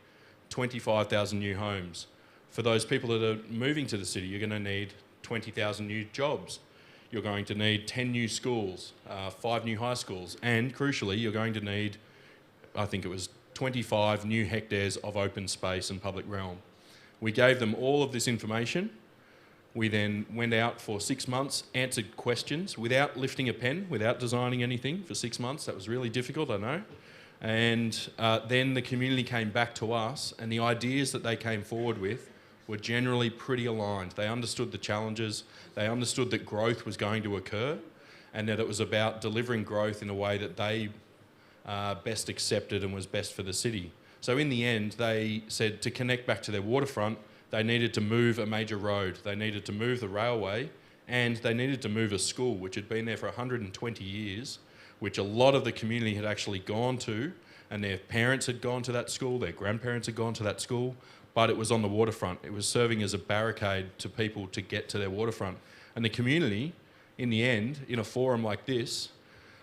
25,000 new homes. For those people that are moving to the city, you're going to need 20,000 new jobs. You're going to need 10 new schools, 5 new high schools, and crucially, you're going to need, I think it was 25 new hectares of open space and public realm. We gave them all of this information. We then went out for 6 months, answered questions without lifting a pen, without designing anything for 6 months. That was really difficult, I know. And then the community came back to us, and the ideas that they came forward with were generally pretty aligned. They understood the challenges, they understood that growth was going to occur, and that it was about delivering growth in a way that they best accepted and was best for the city. So in the end, they said to connect back to their waterfront, they needed to move a major road, they needed to move the railway, and they needed to move a school which had been there for 120 years, which a lot of the community had actually gone to, and their parents had gone to that school, their grandparents had gone to that school, but it was on the waterfront. It was serving as a barricade to people to get to their waterfront. And the community, in the end, in a forum like this,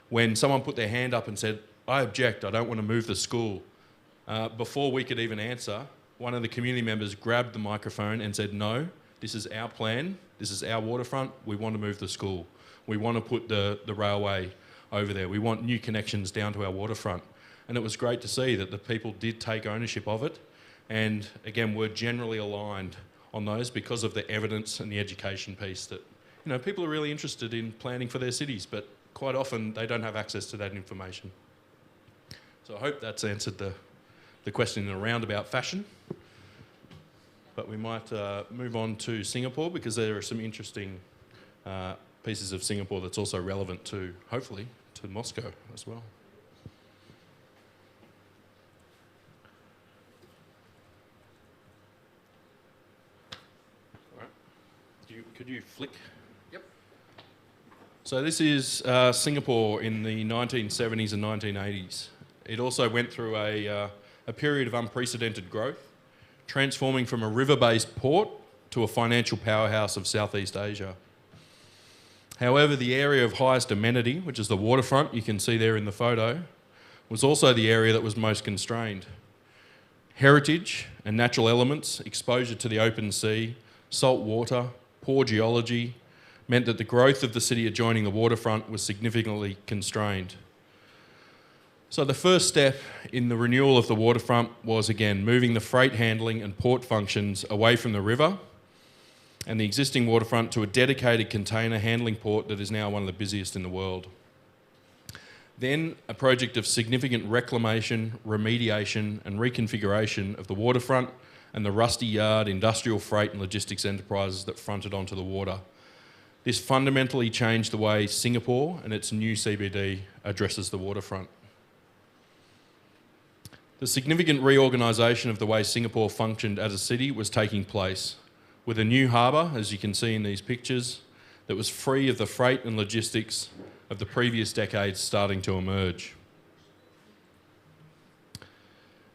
when someone put their hand up and said, I object, I don't want to move the school, before we could even answer, one of the community members grabbed the microphone and said, no, this is our plan, this is our waterfront, we want to move the school. We want to put the railway over there. We want new connections down to our waterfront. And it was great to see that the people did take ownership of it, And again, we're generally aligned on those because of the evidence and the education piece that, you know, people are really interested in planning for their cities, but quite often they don't have access to that information. So I hope that's answered the question in a roundabout fashion. But we might move on to Singapore, because there are some interesting pieces of Singapore that's also relevant to, hopefully, to Moscow as well. All right. Could you flick? Yep. So this is Singapore in the 1970s and 1980s. It also went through a period of unprecedented growth, transforming from a river-based port to a financial powerhouse of Southeast Asia. However, the area of highest amenity, which is the waterfront you can see there in the photo, was also the area that was most constrained. Heritage and natural elements, exposure to the open sea, salt water, poor geology, meant that the growth of the city adjoining the waterfront was significantly constrained. So the first step in the renewal of the waterfront was, again, moving the freight handling and port functions away from the river and the existing waterfront to a dedicated container handling port that is now one of the busiest in the world. Then a project of significant reclamation, remediation and reconfiguration of the waterfront and the rusty yard, industrial freight and logistics enterprises that fronted onto the water. This fundamentally changed the way Singapore and its new CBD addresses the waterfront. The significant reorganisation of the way Singapore functioned as a city was taking place, with a new harbour, as you can see in these pictures, that was free of the freight and logistics of the previous decades starting to emerge.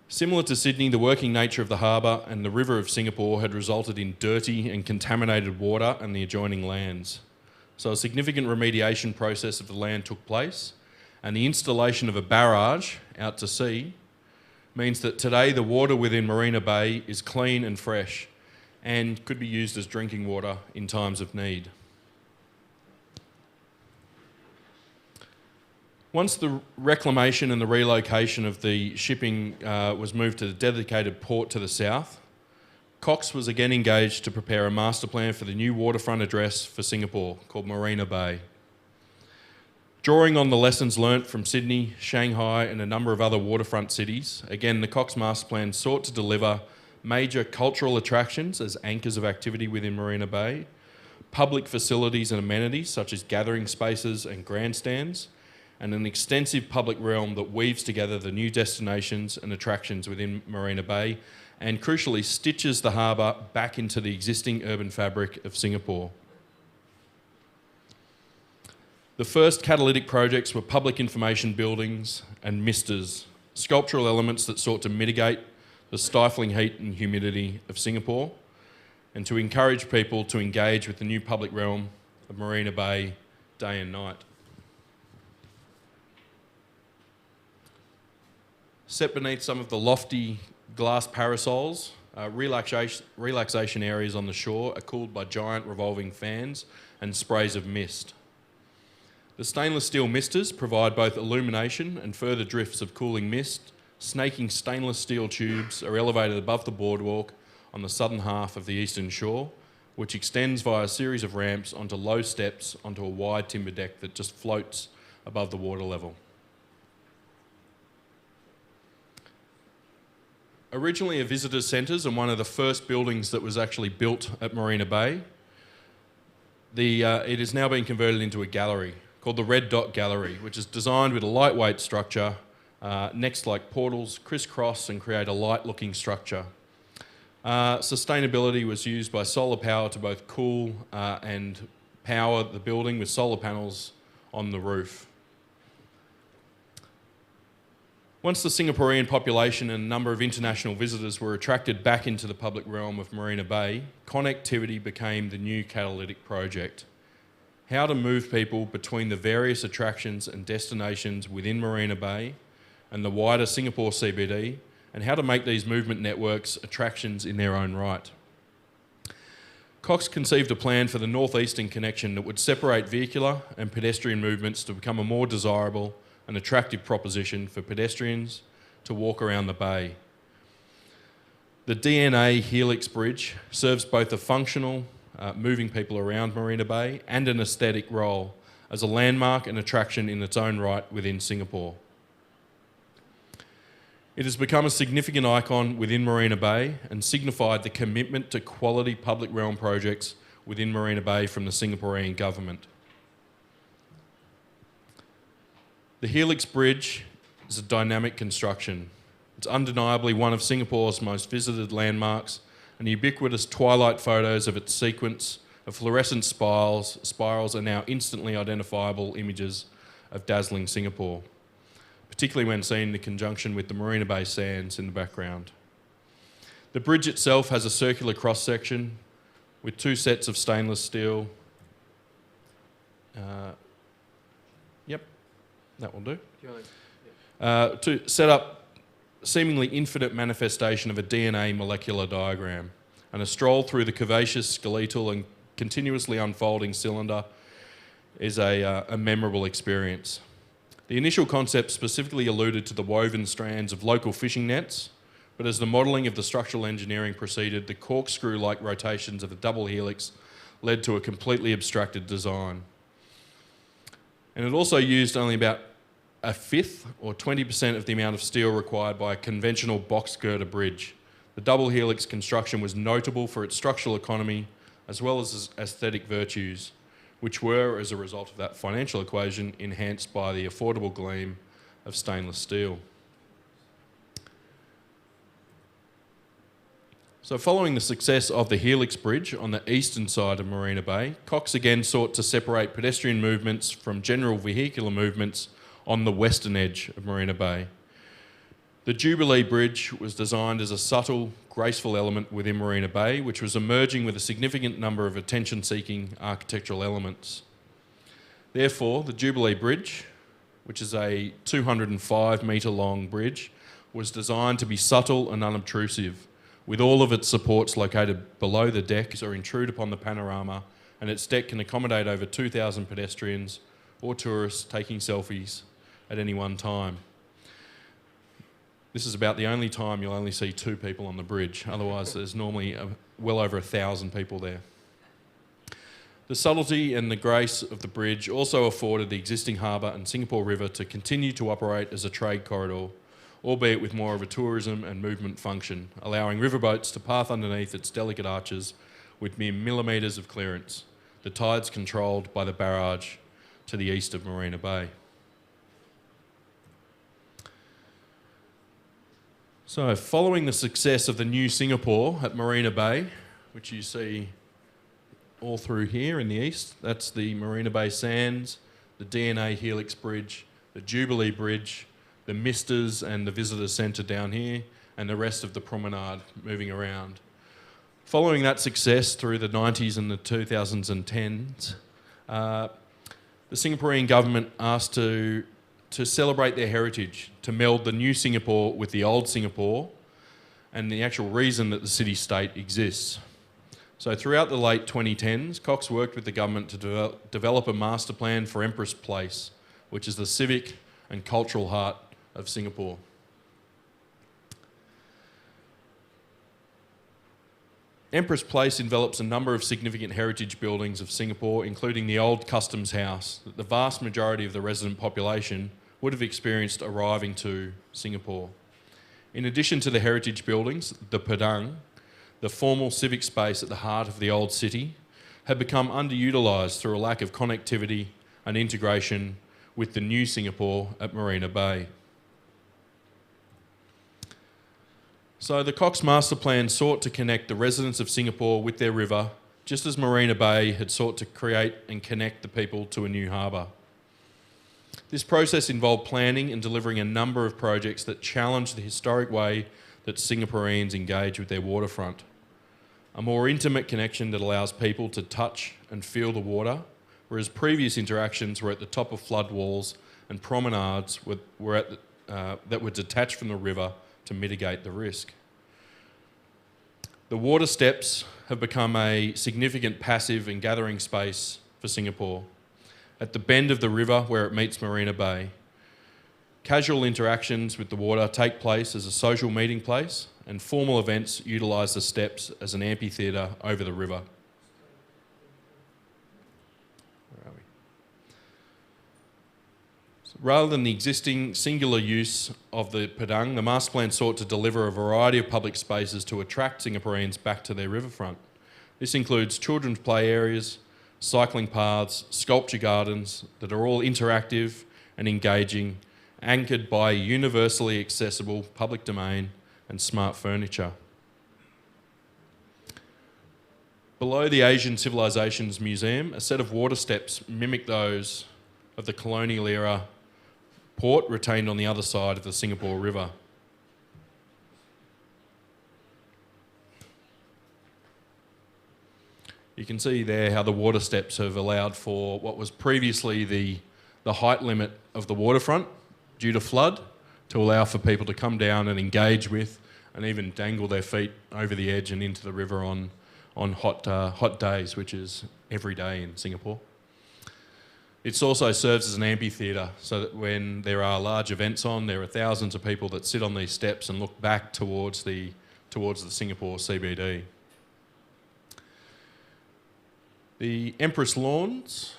Similar to Sydney, the working nature of the harbour and the river of Singapore had resulted in dirty and contaminated water and the adjoining lands. So a significant remediation process of the land took place, and the installation of a barrage out to sea means that today the water within Marina Bay is clean and fresh and could be used as drinking water in times of need. Once the reclamation and the relocation of the shipping was moved to the dedicated port to the south, COX was again engaged to prepare a master plan for the new waterfront address for Singapore called Marina Bay. Drawing on the lessons learnt from Sydney, Shanghai and a number of other waterfront cities, again the COX master plan sought to deliver major cultural attractions as anchors of activity within Marina Bay, public facilities and amenities such as gathering spaces and grandstands, and an extensive public realm that weaves together the new destinations and attractions within Marina Bay and crucially stitches the harbour back into the existing urban fabric of Singapore. The first catalytic projects were public information buildings and misters, sculptural elements that sought to mitigate the stifling heat and humidity of Singapore and to encourage people to engage with the new public realm of Marina Bay day and night. Set beneath some of the lofty glass parasols, relaxation areas on the shore are cooled by giant revolving fans and sprays of mist. The stainless steel misters provide both illumination and further drifts of cooling mist. Snaking stainless steel tubes are elevated above the boardwalk on the southern half of the eastern shore, which extends via a series of ramps onto low steps onto a wide timber deck that just floats above the water level. Originally a visitors' centres and one of the first buildings that was actually built at Marina Bay, it is now being converted into a gallery called the Red Dot Gallery, which is designed with a lightweight structure, next like portals, crisscross and create a light-looking structure. Sustainability was used by solar power to both cool and power the building with solar panels on the roof. Once the Singaporean population and a number of international visitors were attracted back into the public realm of Marina Bay, connectivity became the new catalytic project. How to move people between the various attractions and destinations within Marina Bay and the wider Singapore CBD, and how to make these movement networks attractions in their own right. COX conceived a plan for the northeastern connection that would separate vehicular and pedestrian movements to become a more desirable and attractive proposition for pedestrians to walk around the bay. The DNA Helix Bridge serves both a functional, moving people around Marina Bay, and an aesthetic role as a landmark and attraction in its own right within Singapore. It has become a significant icon within Marina Bay and signified the commitment to quality public realm projects within Marina Bay from the Singaporean government. The Helix Bridge is a dynamic construction. It's undeniably one of Singapore's most visited landmarks, and ubiquitous twilight photos of its sequence of fluorescent spirals are now instantly identifiable images of dazzling Singapore, particularly when seen in conjunction with the Marina Bay sands in the background. The bridge itself has a circular cross-section with 2 sets of stainless steel. Yep, that will do. To set up seemingly infinite manifestation of a DNA molecular diagram, and a stroll through the curvaceous, skeletal and continuously unfolding cylinder is a memorable experience. The initial concept specifically alluded to the woven strands of local fishing nets, but as the modelling of the structural engineering proceeded, the corkscrew-like rotations of the double helix led to a completely abstracted design. And it also used only about a fifth or 20% of the amount of steel required by a conventional box girder bridge. The double helix construction was notable for its structural economy as well as aesthetic virtues, which were, as a result of that financial equation, enhanced by the affordable gleam of stainless steel. So following the success of the Helix Bridge on the eastern side of Marina Bay, COX again sought to separate pedestrian movements from general vehicular movements on the western edge of Marina Bay. The Jubilee Bridge was designed as a subtle, graceful element within Marina Bay, which was emerging with a significant number of attention-seeking architectural elements. Therefore, the Jubilee Bridge, which is a 205-metre-long bridge, was designed to be subtle and unobtrusive, with all of its supports located below the deck or intrude upon the panorama, and its deck can accommodate over 2,000 pedestrians or tourists taking selfies at any one time. This is about the only time you'll only see 2 people on the bridge. Otherwise, there's normally well over 1,000 people there. The subtlety and the grace of the bridge also afforded the existing harbour and Singapore River to continue to operate as a trade corridor, albeit with more of a tourism and movement function, allowing riverboats to path underneath its delicate arches with mere millimetres of clearance, the tides controlled by the barrage to the east of Marina Bay. So, following the success of the new Singapore at Marina Bay, which you see all through here in the east, that's the Marina Bay Sands, the DNA Helix Bridge, the Jubilee Bridge, the Misters and the Visitor Centre down here, and the rest of the promenade moving around. Following that success through the 90s and the 2010s, the Singaporean government asked to celebrate their heritage, to meld the new Singapore with the old Singapore and the actual reason that the city-state exists. So throughout the late 2010s, COX worked with the government to develop a master plan for Empress Place, which is the civic and cultural heart of Singapore. Empress Place envelops a number of significant heritage buildings of Singapore, including the old Customs House that the vast majority of the resident population would have experienced arriving to Singapore. In addition to the heritage buildings, the Padang, the formal civic space at the heart of the old city, had become underutilised through a lack of connectivity and integration with the new Singapore at Marina Bay. So the COX Master Plan sought to connect the residents of Singapore with their river, just as Marina Bay had sought to create and connect the people to a new harbour. This process involved planning and delivering a number of projects that challenged the historic way that Singaporeans engage with their waterfront. A more intimate connection that allows people to touch and feel the water, whereas previous interactions were at the top of flood walls and promenades that were detached from the river to mitigate the risk. The water steps have become a significant passive and gathering space for Singapore. At the bend of the river where it meets Marina Bay, Casual interactions with the water take place as a social meeting place, and formal events utilise the steps as an amphitheatre over the river. Where are we? So rather than the existing singular use of the padang, the master plan sought to deliver a variety of public spaces to attract Singaporeans back to their riverfront. This includes children's play areas, cycling paths, sculpture gardens that are all interactive and engaging, anchored by universally accessible public domain and smart furniture. Below the Asian Civilizations Museum, a set of water steps mimic those of the colonial era port retained on the other side of the Singapore River. You can see there how the water steps have allowed for what was previously the height limit of the waterfront due to flood, to allow for people to come down and engage with and even dangle their feet over the edge and into the river on hot days, which is every day in Singapore. It also serves as an amphitheatre, so that when there are large events on, there are thousands of people that sit on these steps and look back towards the Singapore CBD. The Empress Lawns.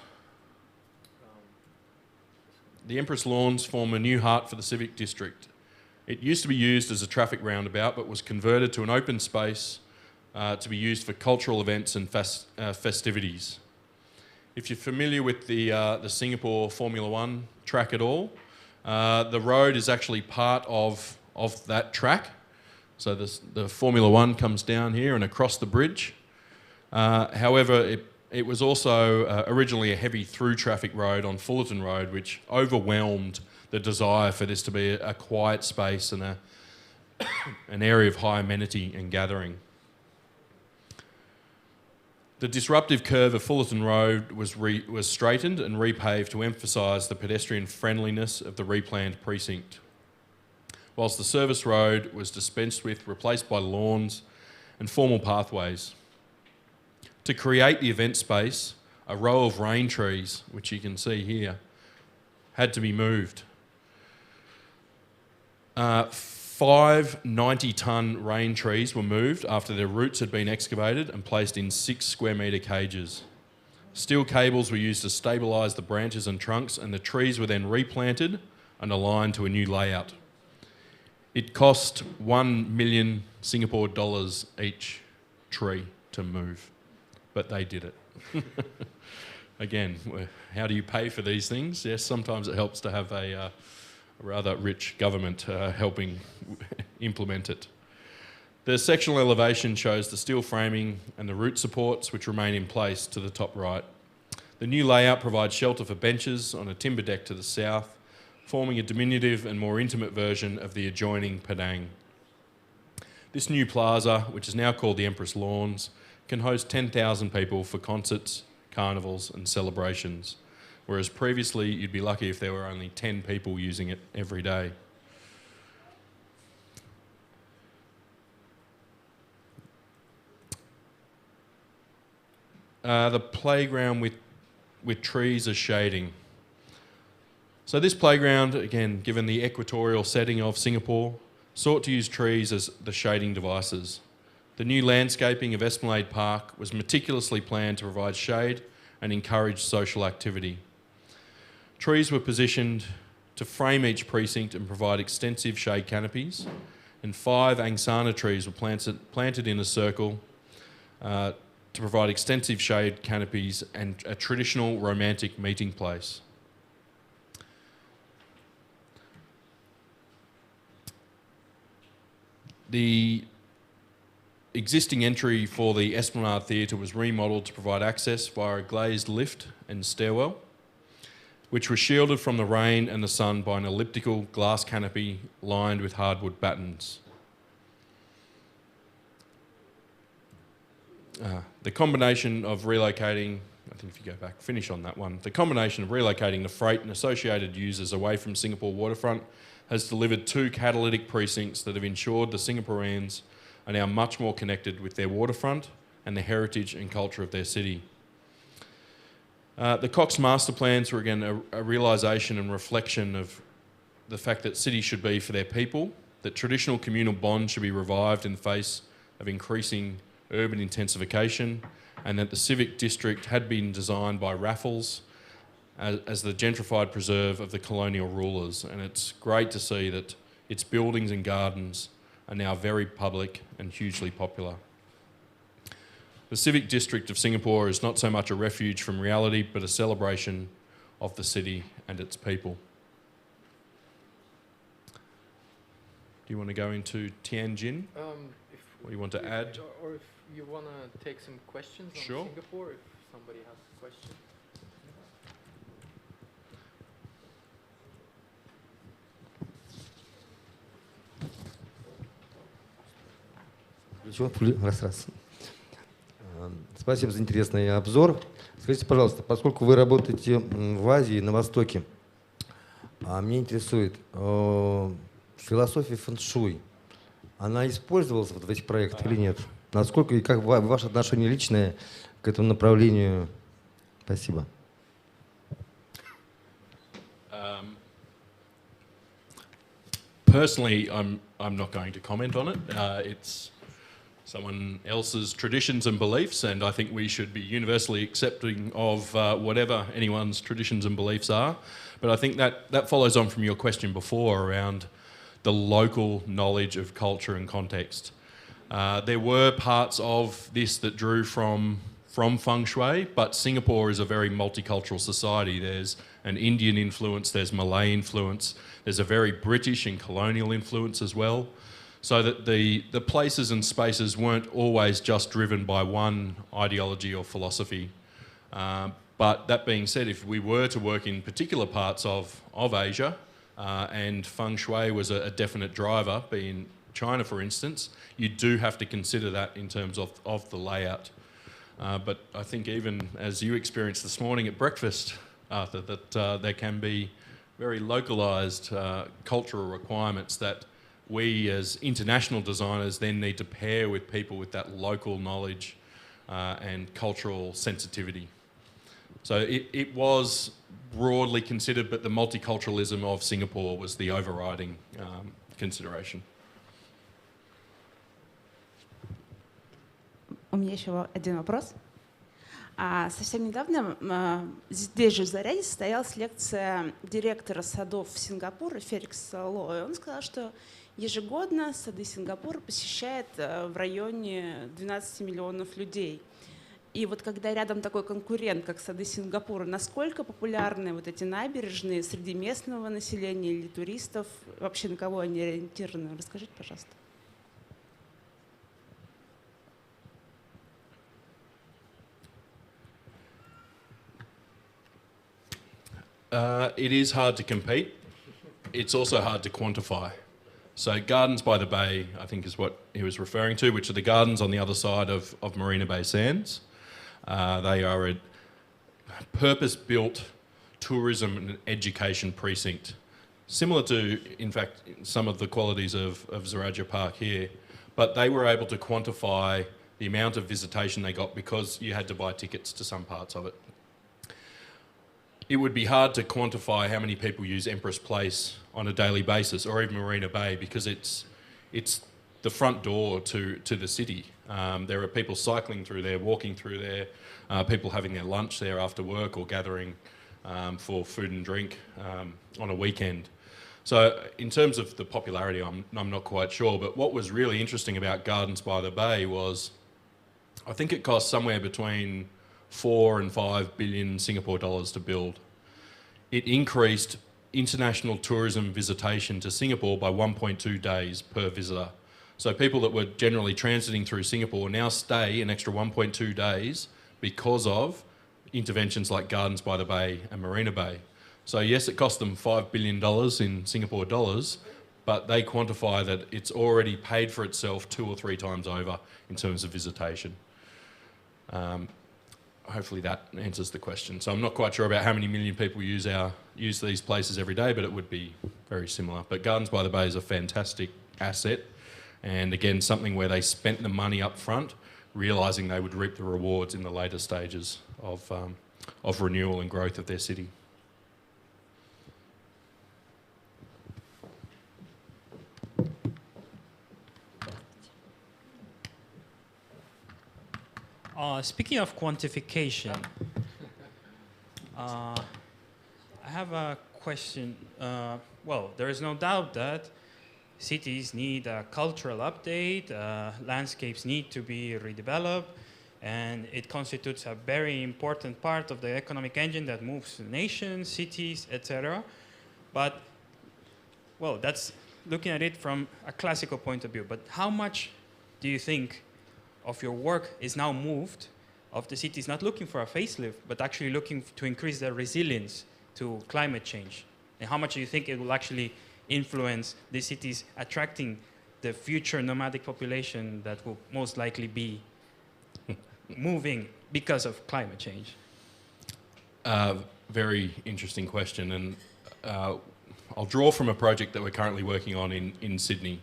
The Empress Lawns form a new heart for the civic district. It used to be used as a traffic roundabout, but was converted to an open space to be used for cultural events and festivities. If you're familiar with the Singapore Formula One track at all, the road is actually part of that track. So the Formula One comes down here and across the bridge. However, it was also originally a heavy through traffic road on Fullerton Road, which overwhelmed the desire for this to be a quiet space and an area of high amenity and gathering. The disruptive curve of Fullerton Road was straightened and repaved to emphasise the pedestrian friendliness of the replanned precinct, whilst the service road was dispensed with, replaced by lawns and formal pathways. To create the event space, a row of rain trees, which you can see here, had to be moved. 5 90-tonne rain trees were moved after their roots had been excavated and placed in 6 square metre cages. Steel cables were used to stabilise the branches and trunks, and the trees were then replanted and aligned to a new layout. It cost 1 million Singapore dollars each tree to move, but they did it. Again, how do you pay for these things? Yes, sometimes it helps to have a rather rich government helping implement it. The sectional elevation shows the steel framing and the root supports which remain in place to the top right. The new layout provides shelter for benches on a timber deck to the south, forming a diminutive and more intimate version of the adjoining Padang. This new plaza, which is now called the Empress Lawns, can host 10,000 people for concerts, carnivals and celebrations, whereas previously you'd be lucky if there were only 10 people using it every day. The playground with trees as shading. So this playground, again, given the equatorial setting of Singapore, sought to use trees as the shading devices. The new landscaping of Esplanade Park was meticulously planned to provide shade and encourage social activity. Trees were positioned to frame each precinct and provide extensive shade canopies, and 5 angsana trees were planted in a circle to provide extensive shade canopies and a traditional romantic meeting place. The existing entry for the Esplanade Theatre was remodelled to provide access via a glazed lift and stairwell, which was shielded from the rain and the sun by an elliptical glass canopy lined with hardwood battens. The combination of relocating, I think if you go back, finish on that one. The combination of relocating the freight and associated users away from Singapore waterfront has delivered 2 catalytic precincts that have ensured the Singaporeans are now much more connected with their waterfront and the heritage and culture of their city. The COX master plans were again a realisation and reflection of the fact that cities should be for their people, that traditional communal bonds should be revived in the face of increasing urban intensification, and that the civic district had been designed by Raffles as the gentrified preserve of the colonial rulers. And it's great to see that its buildings and gardens are now very public and hugely popular. The civic district of Singapore is not so much a refuge from reality, but a celebration of the city and its people. Do you want to go into Tianjin? Or you want to add? Or if you want to take some questions on Sure. Singapore, if somebody has a question. Раз. Спасибо за интересный обзор. Скажите, пожалуйста, поскольку вы работаете в Азии, на Востоке, меня интересует философия фэн-шуй. Она использовалась вот в этих проектах или нет? Насколько и как ваше отношение личное к этому направлению? Спасибо. Personally, I'm not going to comment on it. It's someone else's traditions and beliefs, and I think we should be universally accepting of whatever anyone's traditions and beliefs are. But I think that follows on from your question before around the local knowledge of culture and context. There were parts of this that drew from feng shui, but Singapore is a very multicultural society. There's an Indian influence, there's Malay influence, there's a very British and colonial influence as well. So that the places and spaces weren't always just driven by one ideology or philosophy. But that being said, if we were to work in particular parts of Asia, and feng shui was a definite driver, being China for instance, you do have to consider that in terms of the layout. But I think even as you experienced this morning at breakfast, Arthur, that there can be very localised cultural requirements that we as international designers then need to pair with people with that local knowledge and cultural sensitivity. So it was broadly considered, but the multiculturalism of Singapore was the overriding consideration. У меня еще один вопрос. Совсем недавно здесь же в Заряде состоялась лекция директора садов Сингапура Феликса Ло. И он сказал, что ежегодно сады Сингапура посещает в районе 12 миллионов людей. И вот когда рядом такой конкурент, как сады Сингапура, насколько популярны вот эти набережные среди местного населения или туристов? Вообще на кого они ориентированы? Расскажите, пожалуйста. It is hard to compete. It's also hard to quantify. So Gardens by the Bay, I think is what he was referring to, which are the gardens on the other side of Marina Bay Sands. They are a purpose-built tourism and education precinct, similar to, in fact, some of the qualities of Zaraja Park here. But they were able to quantify the amount of visitation they got because you had to buy tickets to some parts of it. It would be hard to quantify how many people use Empress Place on a daily basis, or even Marina Bay, because it's the front door to the city. There are people cycling through there, walking through there, people having their lunch there after work or gathering for food and drink on a weekend. So in terms of the popularity, I'm not quite sure, but what was really interesting about Gardens by the Bay was I think it cost somewhere between 4 and 5 billion Singapore dollars to build. It increased international tourism visitation to Singapore by 1.2 days per visitor. So people that were generally transiting through Singapore now stay an extra 1.2 days because of interventions like Gardens by the Bay and Marina Bay. So yes, it cost them $5 billion in Singapore dollars, but they quantify that it's already paid for itself 2 or 3 times over in terms of visitation. Hopefully that answers the question. So I'm not quite sure about how many million people use these places every day, but it would be very similar. But Gardens by the Bay is a fantastic asset, and again, something where they spent the money up front, realising they would reap the rewards in the later stages of renewal and growth of their city. Speaking of quantification, I have a question. Well, there is no doubt that cities need a cultural update, landscapes need to be redeveloped, and it constitutes a very important part of the economic engine that moves nations, cities, etc. But, well, that's looking at it from a classical point of view. But how much do you think of your work is now moved of the cities not looking for a facelift, but actually looking to increase their resilience to climate change? And how much do you think it will actually influence the cities attracting the future nomadic population that will most likely be moving because of climate change? Very interesting question, and I'll draw from a project that we're currently working on in Sydney,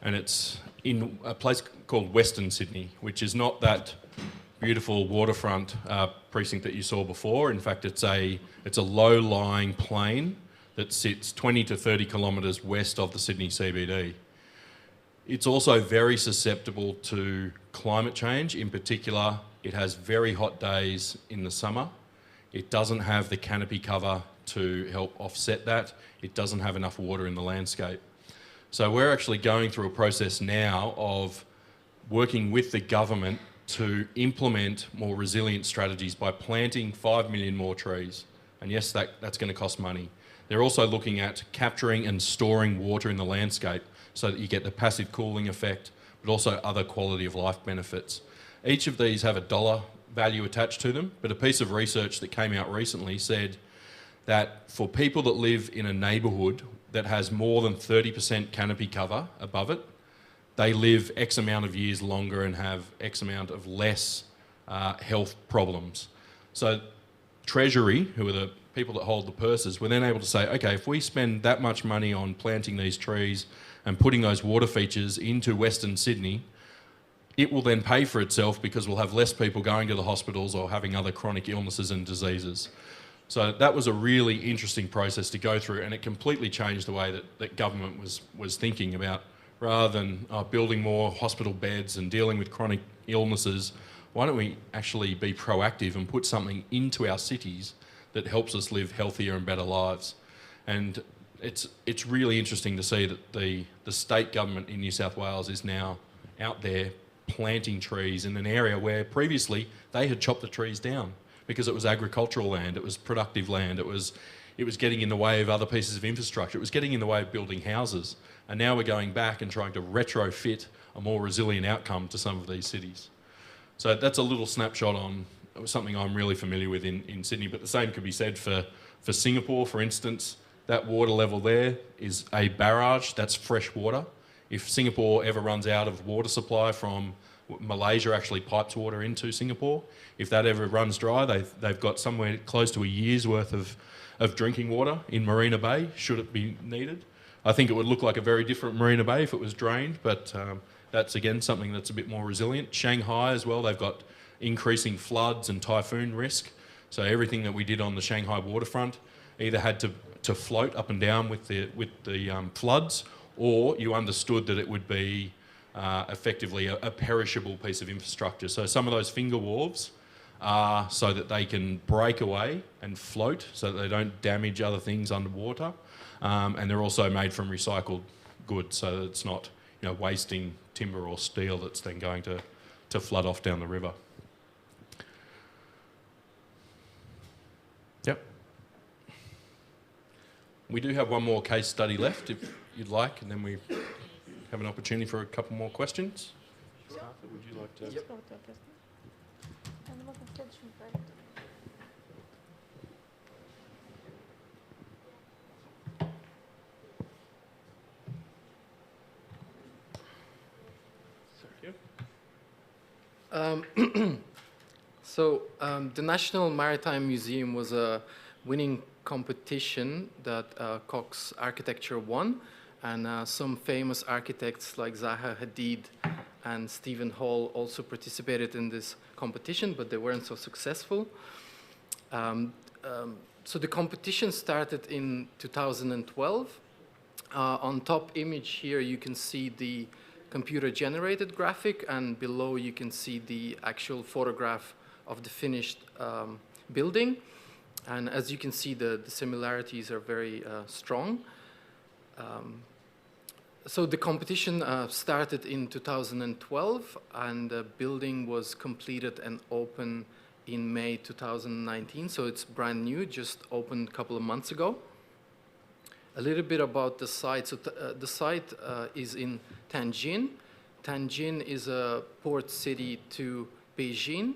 and it's in a place called Western Sydney, which is not that beautiful waterfront precinct that you saw before. In fact, it's a low-lying plain that sits 20 to 30 kilometres west of the Sydney CBD. It's also very susceptible to climate change. In particular, it has very hot days in the summer. It doesn't have the canopy cover to help offset that. It doesn't have enough water in the landscape. So we're actually going through a process now of working with the government to implement more resilient strategies by planting 5 million more trees. And yes, that's going to cost money. They're also looking at capturing and storing water in the landscape so that you get the passive cooling effect, but also other quality of life benefits. Each of these have a dollar value attached to them, but a piece of research that came out recently said that for people that live in a neighbourhood that has more than 30% canopy cover above it, they live X amount of years longer and have X amount of less health problems. So Treasury, who are the people that hold the purses, were then able to say, okay, if we spend that much money on planting these trees and putting those water features into Western Sydney, it will then pay for itself because we'll have less people going to the hospitals or having other chronic illnesses and diseases. So that was a really interesting process to go through, and it completely changed the way that government was thinking about, rather than building more hospital beds and dealing with chronic illnesses, why don't we actually be proactive and put something into our cities that helps us live healthier and better lives? And it's really interesting to see that the state government in New South Wales is now out there planting trees in an area where previously they had chopped the trees down because it was agricultural land, it was productive land, it was getting in the way of other pieces of infrastructure, it was getting in the way of building houses. And now we're going back and trying to retrofit a more resilient outcome to some of these cities. So that's a little snapshot on something I'm really familiar with in Sydney, but the same could be said for Singapore, for instance. That water level there is a barrage, that's fresh water. If Singapore ever runs out of water supply from Malaysia actually pipes water into Singapore, if that ever runs dry, they've got somewhere close to a year's worth of drinking water in Marina Bay, should it be needed. I think it would look like a very different Marina Bay if it was drained, but that's again something that's a bit more resilient. Shanghai as well, they've got increasing floods and typhoon risk. So everything that we did on the Shanghai waterfront either had to float up and down with the floods, or you understood that it would be effectively a perishable piece of infrastructure. So some of those finger wharves are so that they can break away and float so that they don't damage other things underwater. And they're also made from recycled goods, so that it's not wasting timber or steel that's then going to flood off down the river. Yep. We do have one more case study left, if you'd like, and then we have an opportunity for a couple more questions. Arthur, would you like to? Yep. The National Maritime Museum was a winning competition that COX Architecture won, and some famous architects like Zaha Hadid and Stephen Hall also participated in this competition, but they weren't so successful. So the competition started in 2012. On top image here, you can see the computer-generated graphic, and below you can see the actual photograph of the finished building. And as you can see, the similarities are very strong. So the competition started in 2012, and the building was completed and open in May 2019. So it's brand new, just opened a couple of months ago. A little bit about the site. So the site is in Tianjin. Tianjin is a port city to Beijing.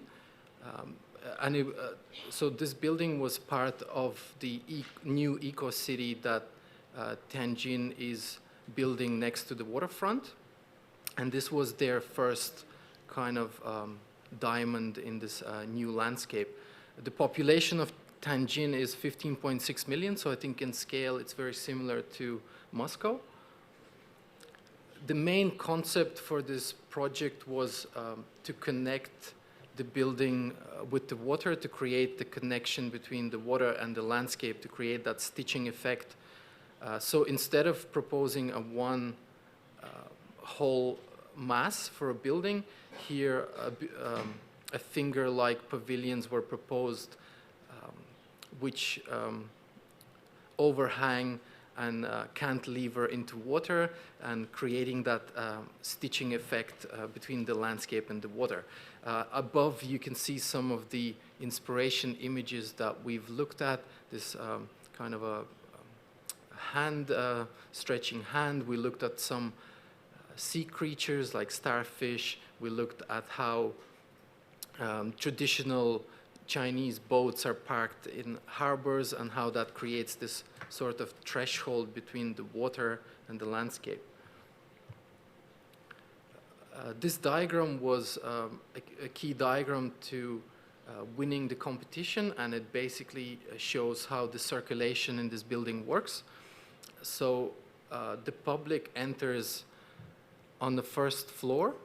So this building was part of the new eco-city that Tianjin is building next to the waterfront. And this was their first kind of diamond in this new landscape. The population of Tianjin is 15.6 million, so I think in scale it's very similar to Moscow. The main concept for this project was to connect the building with the water, to create the connection between the water and the landscape, to create that stitching effect. So instead of proposing a one whole mass for a building, here a finger-like pavilions were proposed, which overhang and cantilever into water, and creating that stitching effect between the landscape and the water. Above, you can see some of the inspiration images that we've looked at. This kind of a hand, stretching hand. We looked at some sea creatures like starfish. We looked at how traditional Chinese boats are parked in harbors, and how that creates this sort of threshold between the water and the landscape. This diagram was a key diagram to winning the competition, and it basically shows how the circulation in this building works. So the public enters on the first floor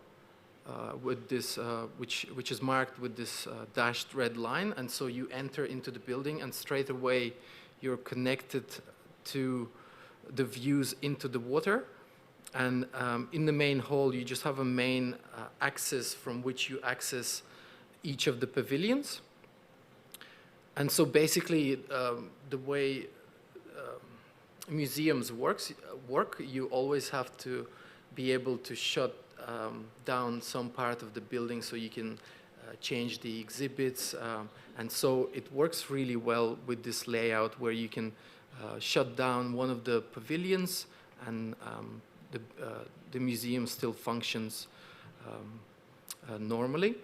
with this, which is marked with this dashed red line, and so you enter into the building, and straight away you're connected to the views into the water. And in the main hall, you just have a main axis from which you access each of the pavilions. And so basically, the way museums work, you always have to be able to shut down some part of the building so you can change the exhibits. And so it works really well with this layout, where you can shut down one of the pavilions, and the museum still functions normally.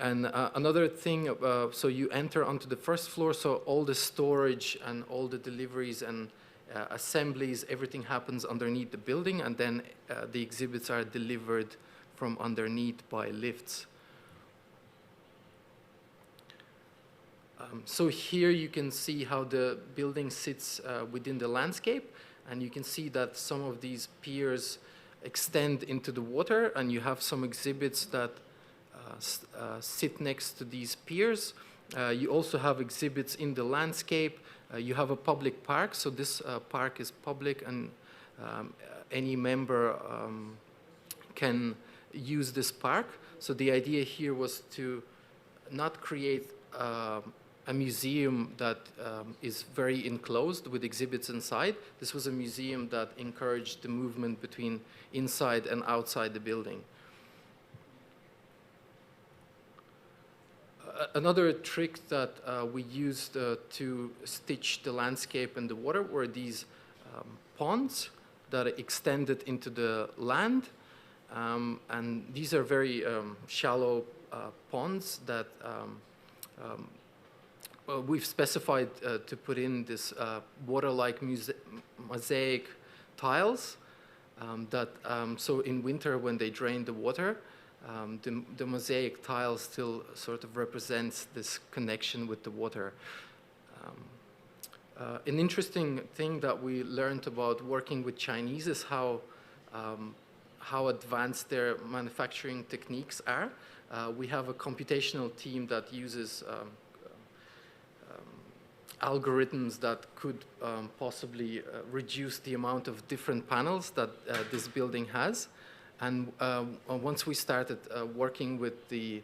And another thing, so you enter onto the first floor, so all the storage and all the deliveries and assemblies, everything happens underneath the building, and then the exhibits are delivered from underneath by lifts. So here you can see how the building sits within the landscape, and you can see that some of these piers extend into the water, and you have some exhibits that sit next to these piers. You also have exhibits in the landscape. You have a public park, so this park is public, and any member can use this park. So the idea here was to not create a museum that is very enclosed with exhibits inside. This was a museum that encouraged the movement between inside and outside the building. Another trick that we used to stitch the landscape and the water were these ponds that extended into the land. And these are very shallow ponds that we've specified to put in this water-like mosaic tiles that, so in winter when they drain the water, the mosaic tile still sort of represents this connection with the water. An interesting thing that we learned about working with Chinese is how advanced their manufacturing techniques are. We have a computational team that uses algorithms that could possibly reduce the amount of different panels that this building has. And once we started working with the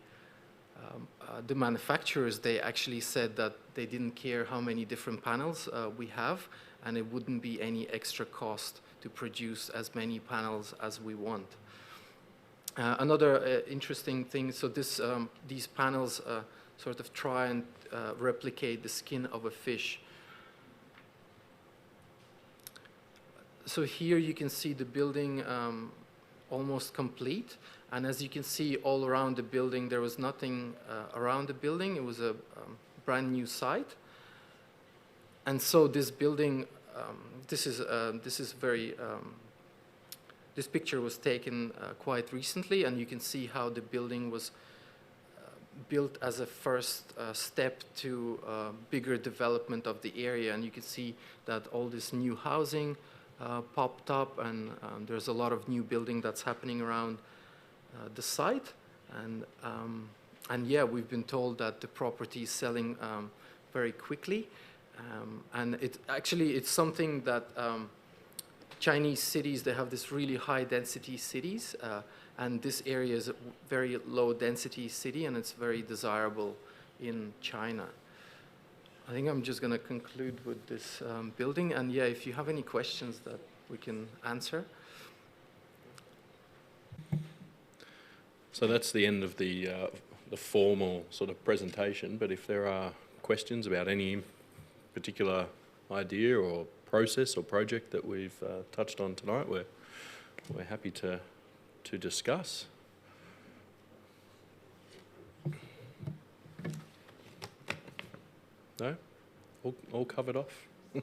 manufacturers, they actually said that they didn't care how many different panels we have, and it wouldn't be any extra cost to produce as many panels as we want. Another interesting thing, so these panels sort of try and replicate the skin of a fish. So here you can see the building almost complete. And as you can see all around the building, there was nothing around the building. It was a brand new site. And so this building, this picture was taken quite recently, and you can see how the building was built as a first step to bigger development of the area. And you can see that all this new housing popped up, and there's a lot of new building that's happening around the site. And yeah, we've been told that the property is selling very quickly. And it's something that Chinese cities, they have this really high density cities, and this area is a very low density city, and it's very desirable in China. I think I'm just going to conclude with this building, and yeah, if you have any questions that we can answer. So that's the end of the formal sort of presentation, but if there are questions about any particular idea or process or project that we've touched on tonight, we're happy to discuss. No? All covered off? Okay,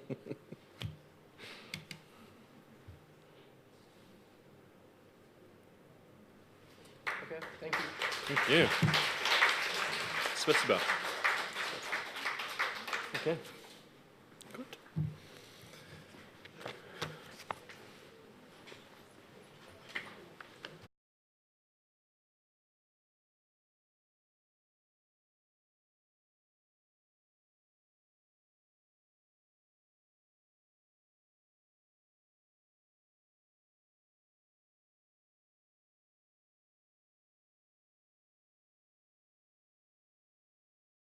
thank you. Thank you. Спасибо. Okay.